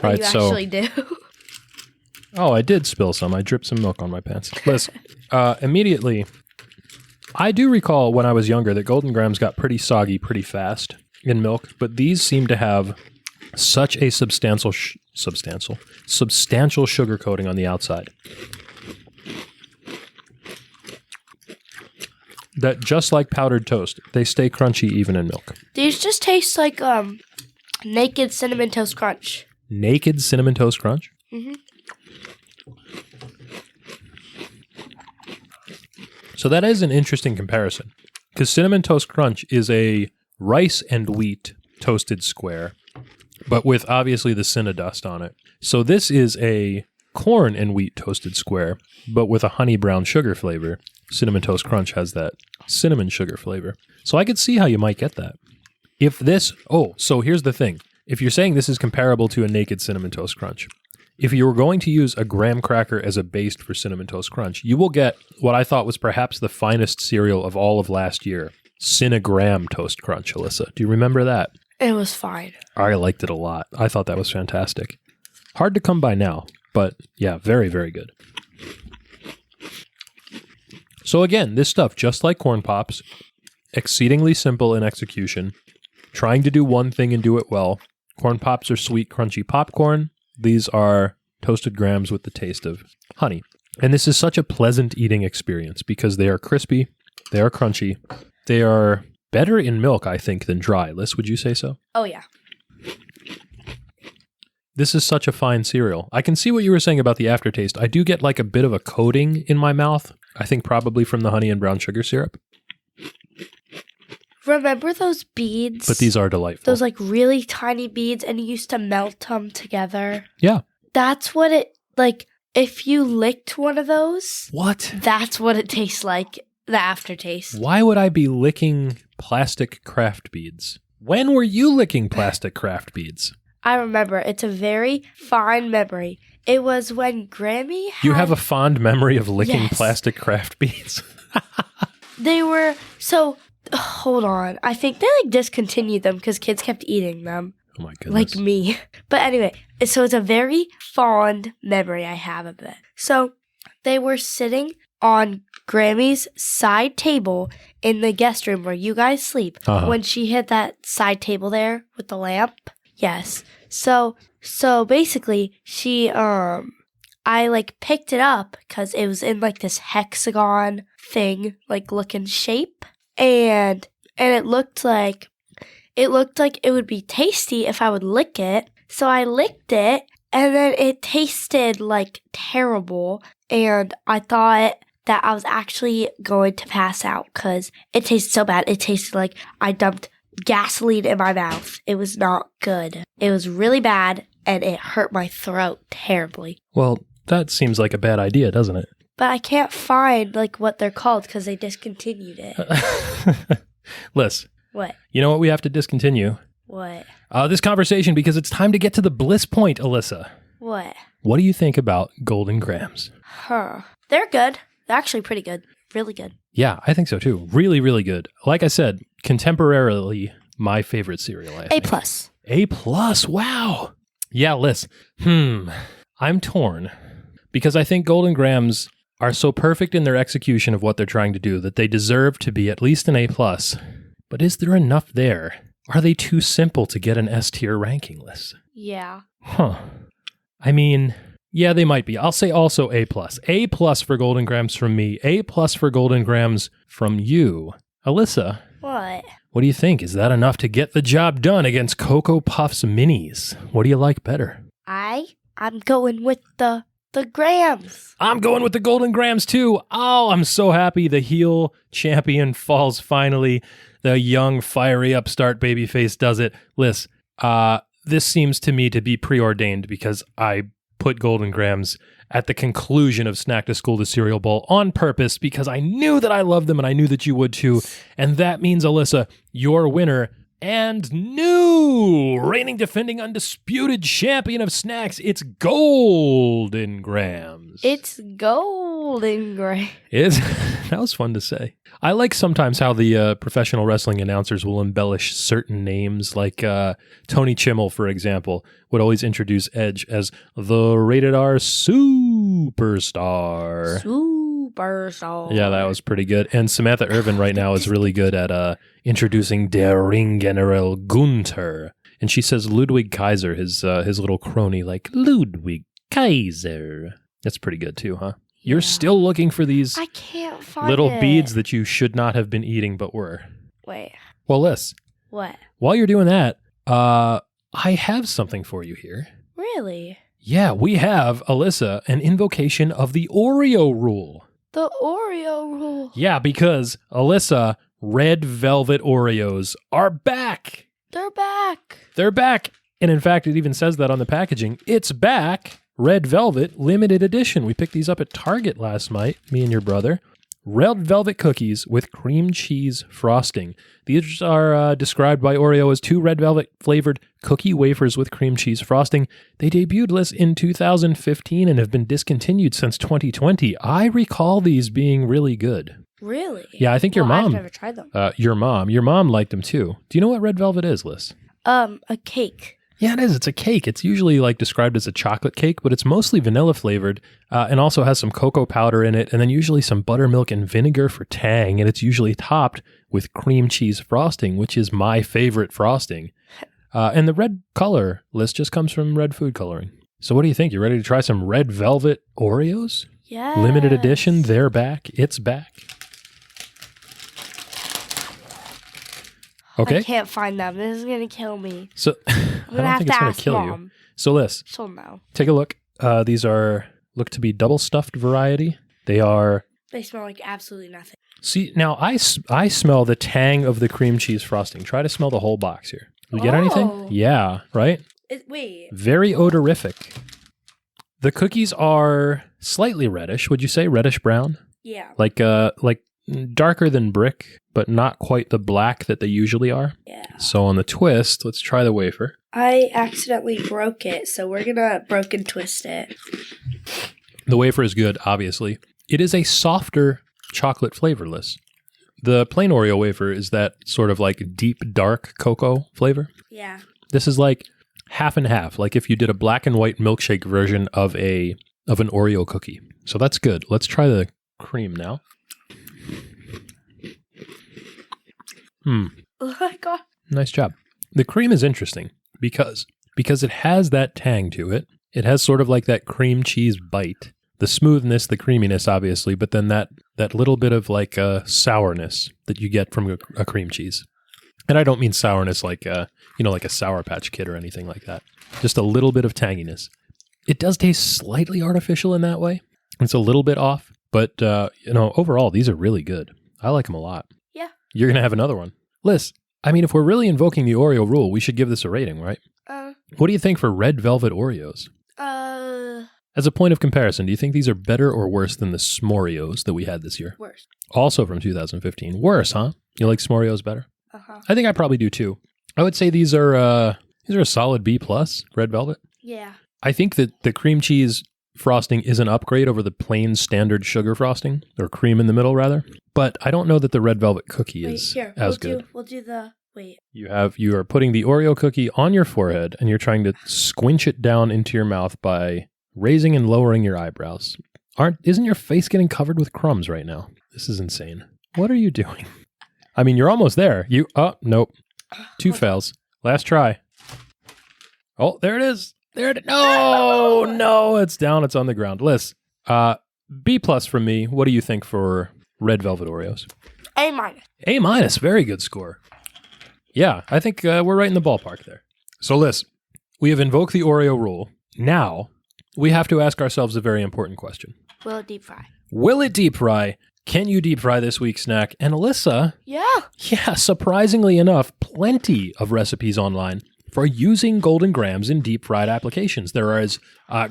Speaker 2: Right, you actually do.
Speaker 1: Oh, I did spill some. I dripped some milk on my pants. Liz, immediately, I do recall when I was younger that Golden Grahams got pretty soggy pretty fast in milk, but these seem to have such a substantial sugar coating on the outside that just like powdered toast, they stay crunchy even in milk.
Speaker 2: These just taste like naked Cinnamon Toast Crunch.
Speaker 1: Naked Cinnamon Toast Crunch?
Speaker 2: Mm-hmm.
Speaker 1: So that is an interesting comparison, because Cinnamon Toast Crunch is a rice and wheat toasted square, but with obviously the Cinnadust on it. So this is a corn and wheat toasted square, but with a honey brown sugar flavor. Cinnamon Toast Crunch has that cinnamon sugar flavor. So I could see how you might get that. So here's the thing. If you're saying this is comparable to a naked Cinnamon Toast Crunch, if you were going to use a graham cracker as a base for Cinnamon Toast Crunch, you will get what I thought was perhaps the finest cereal of all of last year, Cinnagram Toast Crunch, Alyssa. Do you remember that?
Speaker 2: It was fine.
Speaker 1: I liked it a lot. I thought that was fantastic. Hard to come by now, but yeah, very, very good. So again, this stuff, just like Corn Pops, exceedingly simple in execution, trying to do one thing and do it well. Corn Pops are sweet, crunchy popcorn. These are toasted grahams with the taste of honey. And this is such a pleasant eating experience because they are crispy, they are crunchy, they are better in milk, I think, than dry. Liz, would you say so?
Speaker 2: Oh, yeah.
Speaker 1: This is such a fine cereal. I can see what you were saying about the aftertaste. I do get like a bit of a coating in my mouth. I think probably from the honey and brown sugar syrup.
Speaker 2: Remember those beads?
Speaker 1: But these are delightful.
Speaker 2: Those like really tiny beads, and you used to melt them together.
Speaker 1: Yeah.
Speaker 2: That's what it, like, if you licked one of those.
Speaker 1: What?
Speaker 2: That's what it tastes like, the aftertaste.
Speaker 1: Why would I be licking plastic craft beads? When were you licking plastic craft beads?
Speaker 2: I remember. It's a very fond memory. It was when Grammy had...
Speaker 1: You have a fond memory of licking
Speaker 2: Yes.
Speaker 1: plastic craft beads?
Speaker 2: They were... So, hold on. I think they, like, discontinued them because kids kept eating them.
Speaker 1: Oh my goodness.
Speaker 2: Like me. But anyway, so it's a very fond memory I have of it. So, they were sitting on Grammy's side table in the guest room where you guys sleep. When she hit that side table there with the lamp. Yes. So basically, I like picked it up because it was in like this hexagon thing, like looking shape, and it looked like it would be tasty if I would lick it. So I licked it, and then it tasted like terrible, and I thought that I was actually going to pass out because it tasted so bad. It tasted like I dumped gasoline in my mouth. It was not good. It was really bad, and it hurt my throat terribly.
Speaker 1: Well, that seems like a bad idea, doesn't it?
Speaker 2: But I can't find like what they're called because they discontinued it.
Speaker 1: Liz.
Speaker 2: What?
Speaker 1: You know what we have to discontinue?
Speaker 2: What?
Speaker 1: This conversation, because it's time to get to the bliss point, Alyssa.
Speaker 2: What?
Speaker 1: What do you think about Golden Grahams?
Speaker 2: They're good. They're actually pretty good. Really good.
Speaker 1: Yeah, I think so too. Really, really good. Like I said, contemporarily, my favorite cereal. I think.
Speaker 2: A+.
Speaker 1: A+, wow. Yeah, Liz. I'm torn. Because I think Golden Grahams are so perfect in their execution of what they're trying to do that they deserve to be at least an A+. But is there enough there? Are they too simple to get an S-tier ranking list?
Speaker 2: Yeah.
Speaker 1: I mean, yeah, they might be. I'll say also A+. A+ for Golden Grahams from me. A+ for Golden Grahams from you. Alyssa.
Speaker 2: What?
Speaker 1: What do you think? Is that enough to get the job done against Cocoa Puffs Minis? What do you like better?
Speaker 2: I'm going with the Grahams.
Speaker 1: I'm going with the Golden Grahams too. Oh, I'm so happy the heel champion falls finally. The young, fiery upstart babyface does it. Liz, this seems to me to be preordained because I put Golden Grahams at the conclusion of Snack to School to Cereal Bowl on purpose because I knew that I loved them and I knew that you would too. And that means, Alyssa, your winner And new reigning defending undisputed champion of snacks, it's Golden Grams.
Speaker 2: It's Golden Grams.
Speaker 1: That was fun to say. I like sometimes how the professional wrestling announcers will embellish certain names, like Tony Chimmel, for example, would always introduce Edge as the rated R superstar.
Speaker 2: Superstar.
Speaker 1: Yeah, that was pretty good. And Samantha Irvin right now is really good at introducing Der Ring General Gunther. And she says Ludwig Kaiser, his little crony, like Ludwig Kaiser. That's pretty good too, huh? Yeah. You're still looking for these
Speaker 2: I can't find
Speaker 1: little beads that you should not have been eating but were.
Speaker 2: Wait.
Speaker 1: Well, Liz.
Speaker 2: What?
Speaker 1: While you're doing that, I have something for you here.
Speaker 2: Really?
Speaker 1: Yeah, we have, Alyssa, an invocation of the Oreo rule.
Speaker 2: The Oreo rule.
Speaker 1: Yeah, because, Alyssa, red velvet Oreos are back.
Speaker 2: They're back.
Speaker 1: They're back. And in fact, it even says that on the packaging. It's back. Red velvet, limited edition. We picked these up at Target last night, me and your brother. Red velvet cookies with cream cheese frosting. These are described by Oreo as 2 red velvet flavored cookie wafers with cream cheese frosting. They debuted, Liz, in 2015 and have been discontinued since 2020. I recall these being really good.
Speaker 2: Really?
Speaker 1: Yeah, I think your mom.
Speaker 2: I've never tried them.
Speaker 1: Your mom liked them too. Do you know what red velvet is, Liz?
Speaker 2: A cake.
Speaker 1: Yeah, it is. It's a cake. It's usually like described as a chocolate cake, but it's mostly vanilla flavored and also has some cocoa powder in it and then usually some buttermilk and vinegar for tang. And it's usually topped with cream cheese frosting, which is my favorite frosting. And the red color list just comes from red food coloring. So what do you think? You ready to try some red velvet Oreos?
Speaker 2: Yes.
Speaker 1: Limited edition. They're back. It's back. Okay.
Speaker 2: I can't find them. This is going to kill me.
Speaker 1: So I don't think it's going to kill you. So Liz,
Speaker 2: she'll know.
Speaker 1: Take a look. These look to be double stuffed variety. They
Speaker 2: smell like absolutely nothing.
Speaker 1: See, now I smell the tang of the cream cheese frosting. Try to smell the whole box here. You get anything? Yeah, right?
Speaker 2: Wait.
Speaker 1: Very odorific. The cookies are slightly reddish. Would you say reddish brown?
Speaker 2: Yeah.
Speaker 1: Like darker than brick, but not quite the black that they usually are.
Speaker 2: Yeah.
Speaker 1: So on the twist, let's try the wafer.
Speaker 2: I accidentally broke it, so we're going to broken twist it.
Speaker 1: The wafer is good, obviously. It is a softer chocolate flavorless. The plain Oreo wafer is that sort of like deep, dark cocoa flavor.
Speaker 2: Yeah.
Speaker 1: This is like half and half, like if you did a black and white milkshake version of an Oreo cookie. So that's good. Let's try the cream now.
Speaker 2: Oh my God.
Speaker 1: Nice job. The cream is interesting because it has that tang to it. It has sort of like that cream cheese bite. The smoothness, the creaminess, obviously, but then that little bit of like sourness that you get from a cream cheese. And I don't mean sourness like like a Sour Patch Kid or anything like that. Just a little bit of tanginess. It does taste slightly artificial in that way. It's a little bit off, but overall these are really good. I like them a lot.
Speaker 2: Yeah.
Speaker 1: You're gonna have another one, Liz. I mean, if we're really invoking the Oreo rule, we should give this a rating, right? What do you think for red velvet Oreos? As a point of comparison, do you think these are better or worse than the S'moreos that we had this year?
Speaker 2: Worse.
Speaker 1: Also from 2015. Worse, huh? You like S'moreos better?
Speaker 2: Uh-huh.
Speaker 1: I think I probably do too. I would say these are a solid B+, red velvet.
Speaker 2: Yeah.
Speaker 1: I think that the cream cheese frosting is an upgrade over the plain standard sugar frosting, or cream in the middle rather. But I don't know that the red velvet cookie is as good.
Speaker 2: We'll do the wait. You
Speaker 1: are putting the Oreo cookie on your forehead and you're trying to squinch it down into your mouth by raising and lowering your eyebrows. Isn't your face getting covered with crumbs right now? This is insane. What are you doing? I mean, you're almost there. Nope. 2 fails. Last try. Oh, there it is. No, it's down. It's on the ground. Liz, B+ from me. What do you think for red velvet Oreos?
Speaker 2: A-.
Speaker 1: A-. Very good score. Yeah, I think we're right in the ballpark there. So Liz, we have invoked the Oreo rule. Now, we have to ask ourselves a very important question.
Speaker 2: Will it deep fry?
Speaker 1: Will it deep fry? Can you deep fry this week's snack? And Alyssa, yeah, surprisingly enough, plenty of recipes online for using Golden Grams in deep fried applications. There is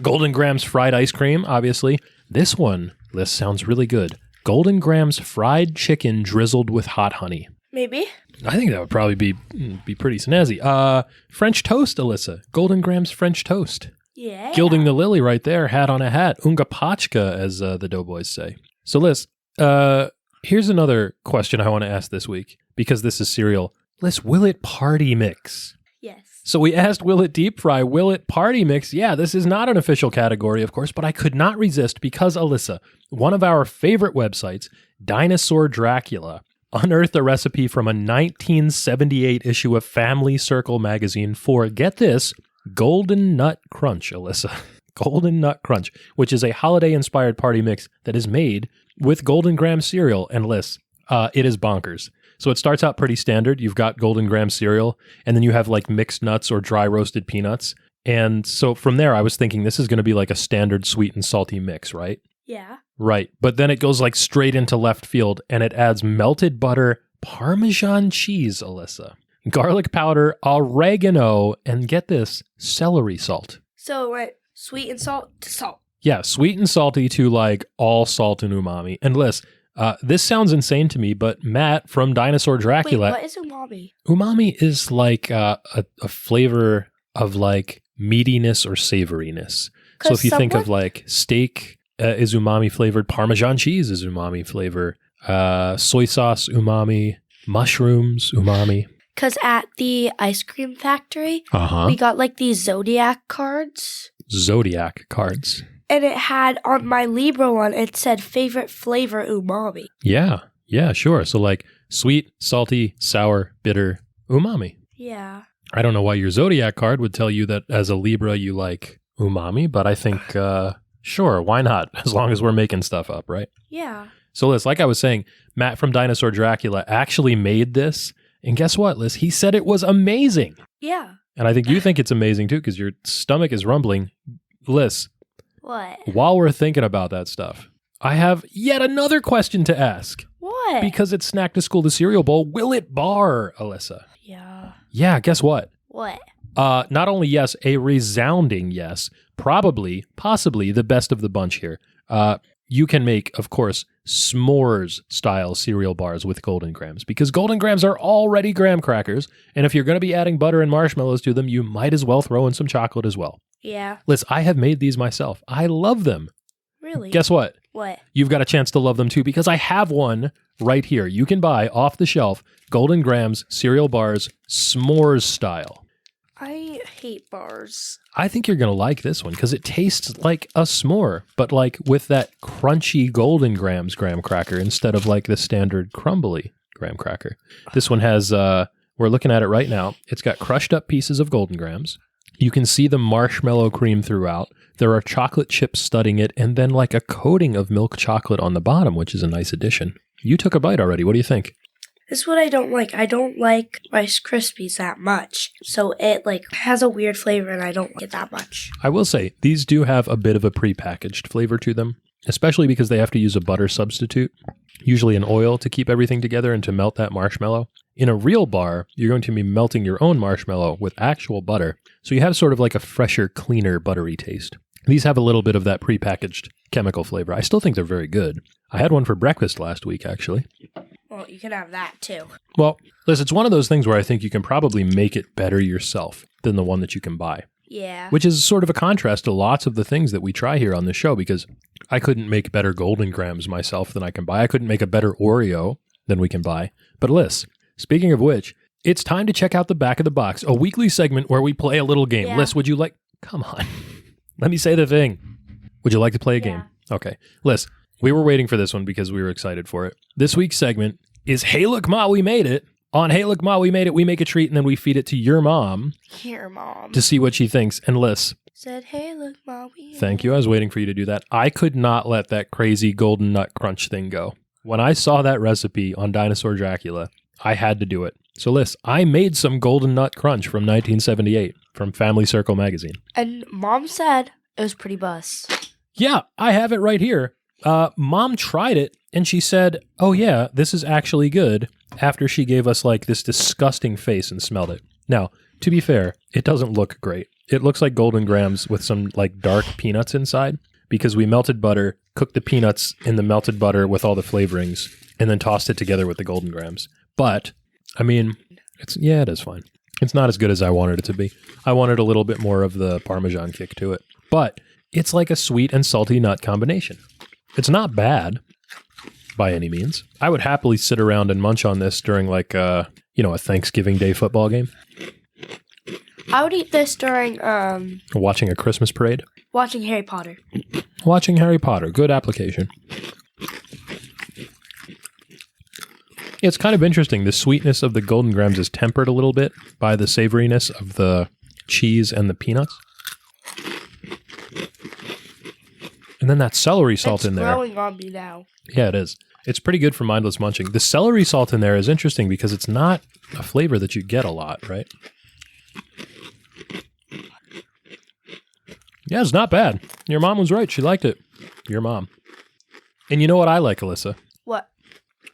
Speaker 1: Golden Grams fried ice cream, obviously. This sounds really good. Golden Grams fried chicken drizzled with hot honey.
Speaker 2: Maybe.
Speaker 1: I think that would probably be pretty snazzy. French toast, Alyssa. Golden Grams French toast.
Speaker 2: Yeah.
Speaker 1: Gilding the lily right there, hat on a hat. Unga pachka, as the Doughboys say. So, Liz, here's another question I want to ask this week, because this is cereal. Liz, will it party mix?
Speaker 2: Yes.
Speaker 1: So we asked, will it deep fry? Will it party mix? Yeah, this is not an official category, of course, but I could not resist because, Alyssa, one of our favorite websites, Dinosaur Dracula, unearthed a recipe from a 1978 issue of Family Circle magazine for, get this, Golden Nut Crunch, Alyssa. Golden Nut Crunch, which is a holiday-inspired party mix that is made with Golden Graham cereal. And Liz, it is bonkers. So it starts out pretty standard. You've got Golden Graham cereal, and then you have like mixed nuts or dry roasted peanuts. And so from there, I was thinking this is going to be like a standard sweet and salty mix, right?
Speaker 2: Yeah.
Speaker 1: Right. But then it goes like straight into left field, and it adds melted butter, Parmesan cheese, Alyssa, garlic powder, oregano, and get this, celery salt.
Speaker 2: So it went sweet and salt to salt.
Speaker 1: Yeah, sweet and salty to like all salt and umami. And Liz, this sounds insane to me, but Matt from Dinosaur Dracula.
Speaker 2: Wait, what is umami?
Speaker 1: Umami is like a flavor of like meatiness or savoriness. So if you think of like steak is umami flavored, Parmesan cheese is umami flavor, soy sauce umami, mushrooms umami.
Speaker 2: Because at the ice cream factory, we got like these Zodiac cards.
Speaker 1: Zodiac cards.
Speaker 2: And it had, on my Libra one, it said favorite flavor umami.
Speaker 1: Yeah, sure. So like sweet, salty, sour, bitter, umami.
Speaker 2: Yeah.
Speaker 1: I don't know why your Zodiac card would tell you that as a Libra you like umami, but I think, sure, why not? As long as we're making stuff up, right?
Speaker 2: Yeah.
Speaker 1: So Liz, like I was saying, Matt from Dinosaur Dracula actually made this. And guess what, Liz? He said it was amazing.
Speaker 2: Yeah.
Speaker 1: And I think you think it's amazing too, because your stomach is rumbling. Liz.
Speaker 2: What?
Speaker 1: While we're thinking about that stuff, I have yet another question to ask.
Speaker 2: What?
Speaker 1: Because it's Snack to School, the cereal bowl. Will it bar, Alyssa?
Speaker 2: Yeah.
Speaker 1: Yeah, guess what?
Speaker 2: What?
Speaker 1: Not only yes, a resounding yes, probably, possibly the best of the bunch here. You can make, of course, s'mores-style cereal bars with Golden Grams, because Golden Grams are already graham crackers, and if you're going to be adding butter and marshmallows to them, you might as well throw in some chocolate as well.
Speaker 2: Yeah.
Speaker 1: Liz, I have made these myself. I love them.
Speaker 2: Really?
Speaker 1: Guess what?
Speaker 2: What?
Speaker 1: You've got a chance to love them too, because I have one right here. You can buy off the shelf Golden Grams cereal bars, s'mores style.
Speaker 2: I hate bars.
Speaker 1: I think you're going to like this one because it tastes like a s'more, but like with that crunchy Golden Grams graham cracker instead of like the standard crumbly graham cracker. This one has, we're looking at it right now. It's got crushed up pieces of Golden Grams. You can see the marshmallow cream throughout. There are chocolate chips studding it, and then like a coating of milk chocolate on the bottom, which is a nice addition. You took a bite already. What do you think?
Speaker 2: This is what I don't like. I don't like Rice Krispies that much. So it like has a weird flavor and I don't like it that much.
Speaker 1: I will say, these do have a bit of a prepackaged flavor to them, especially because they have to use a butter substitute, usually an oil, to keep everything together and to melt that marshmallow. In a real bar, you're going to be melting your own marshmallow with actual butter, so you have sort of like a fresher, cleaner, buttery taste. These have a little bit of that prepackaged chemical flavor. I still think they're very good. I had one for breakfast last week, actually.
Speaker 2: Well, you can have that too.
Speaker 1: Well, Liz, it's one of those things where I think you can probably make it better yourself than the one that you can buy.
Speaker 2: Yeah.
Speaker 1: Which is sort of a contrast to lots of the things that we try here on the show, because I couldn't make better Golden Grams myself than I can buy. I couldn't make a better Oreo than we can buy. But Liz, speaking of which, it's time to check out the back of the box, a weekly segment where we play a little game.
Speaker 2: Yeah.
Speaker 1: Liz, would you like... Come on. Let me say the thing. Would you like to play a game? Okay. Liz, we were waiting for this one because we were excited for it. This week's segment is Hey Look Ma, We Made It. On Hey Look Ma, We Made It, we make a treat and then we feed it to your mom.
Speaker 2: Your mom.
Speaker 1: To see what she thinks. And Liz.
Speaker 2: Said, hey, look, Ma, we made
Speaker 1: Thank you. I was waiting for you to do that. I could not let that crazy golden nut crunch thing go. When I saw that recipe on Dinosaur Dracula, I had to do it. So Liz, I made some golden nut crunch from 1978 from Family Circle magazine.
Speaker 2: And Mom said it was pretty buzz.
Speaker 1: Yeah, I have it right here. Mom tried it and she said, oh yeah, this is actually good, after she gave us like this disgusting face and smelled it. Now, to be fair, it doesn't look great. It looks like Golden Grams with some like dark peanuts inside, because we melted butter, cooked the peanuts in the melted butter with all the flavorings, and then tossed it together with the Golden Grams. But I mean, it is fine. It's not as good as I wanted it to be. I wanted a little bit more of the Parmesan kick to it. But it's like a sweet and salty nut combination. It's not bad by any means. I would happily sit around and munch on this during like a Thanksgiving Day football game.
Speaker 2: I would eat this during
Speaker 1: watching a Christmas parade.
Speaker 2: Watching Harry Potter.
Speaker 1: Watching Harry Potter. Good application. It's kind of interesting. The sweetness of the Golden Grahams is tempered a little bit by the savoriness of the cheese and the peanuts. And then that celery salt in there.
Speaker 2: It's growing on me now.
Speaker 1: Yeah, it is. It's pretty good for mindless munching. The celery salt in there is interesting because it's not a flavor that you get a lot, right? Yeah, it's not bad. Your mom was right. She liked it. Your mom. And you know what I like, Alyssa?
Speaker 2: What?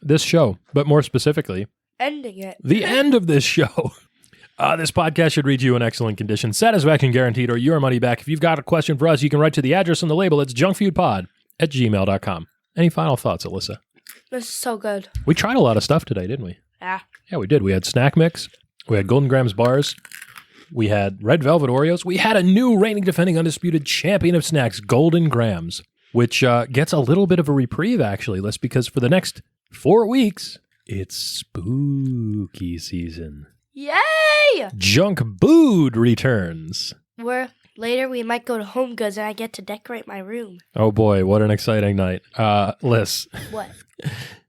Speaker 1: This show, but more specifically,
Speaker 2: ending it.
Speaker 1: The end of this show. This podcast should reach you in excellent condition, satisfaction guaranteed, or your money back. If you've got a question for us, you can write to the address on the label. It's junkfeudpod@gmail.com. Any final thoughts, Alyssa?
Speaker 2: This is so good.
Speaker 1: We tried a lot of stuff today, didn't we?
Speaker 2: Yeah.
Speaker 1: Yeah, we did. We had snack mix. We had Golden Grahams bars. We had red velvet Oreos. We had a new reigning defending undisputed champion of snacks, Golden Grahams, which gets a little bit of a reprieve, actually, Liz, because for the next 4 weeks, it's spooky season.
Speaker 2: Yay!
Speaker 1: Junk Food returns.
Speaker 2: Later we might go to Home Goods and I get to decorate my room.
Speaker 1: Oh boy, what an exciting night. Liz.
Speaker 2: What?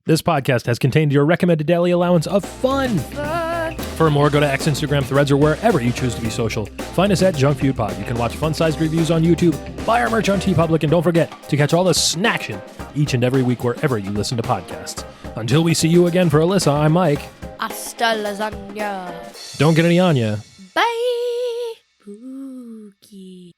Speaker 1: This podcast has contained your recommended daily allowance of fun. For more, go to X, Instagram, Threads, or wherever you choose to be social. Find us at Junk Feud Pod. You can watch fun-sized reviews on YouTube, buy our merch on TeePublic, and don't forget to catch all the snaction each and every week wherever you listen to podcasts. Until we see you again, for Alyssa, I'm Mike.
Speaker 2: Hasta lasagna.
Speaker 1: Don't get any on ya.
Speaker 2: Bye. Spooky.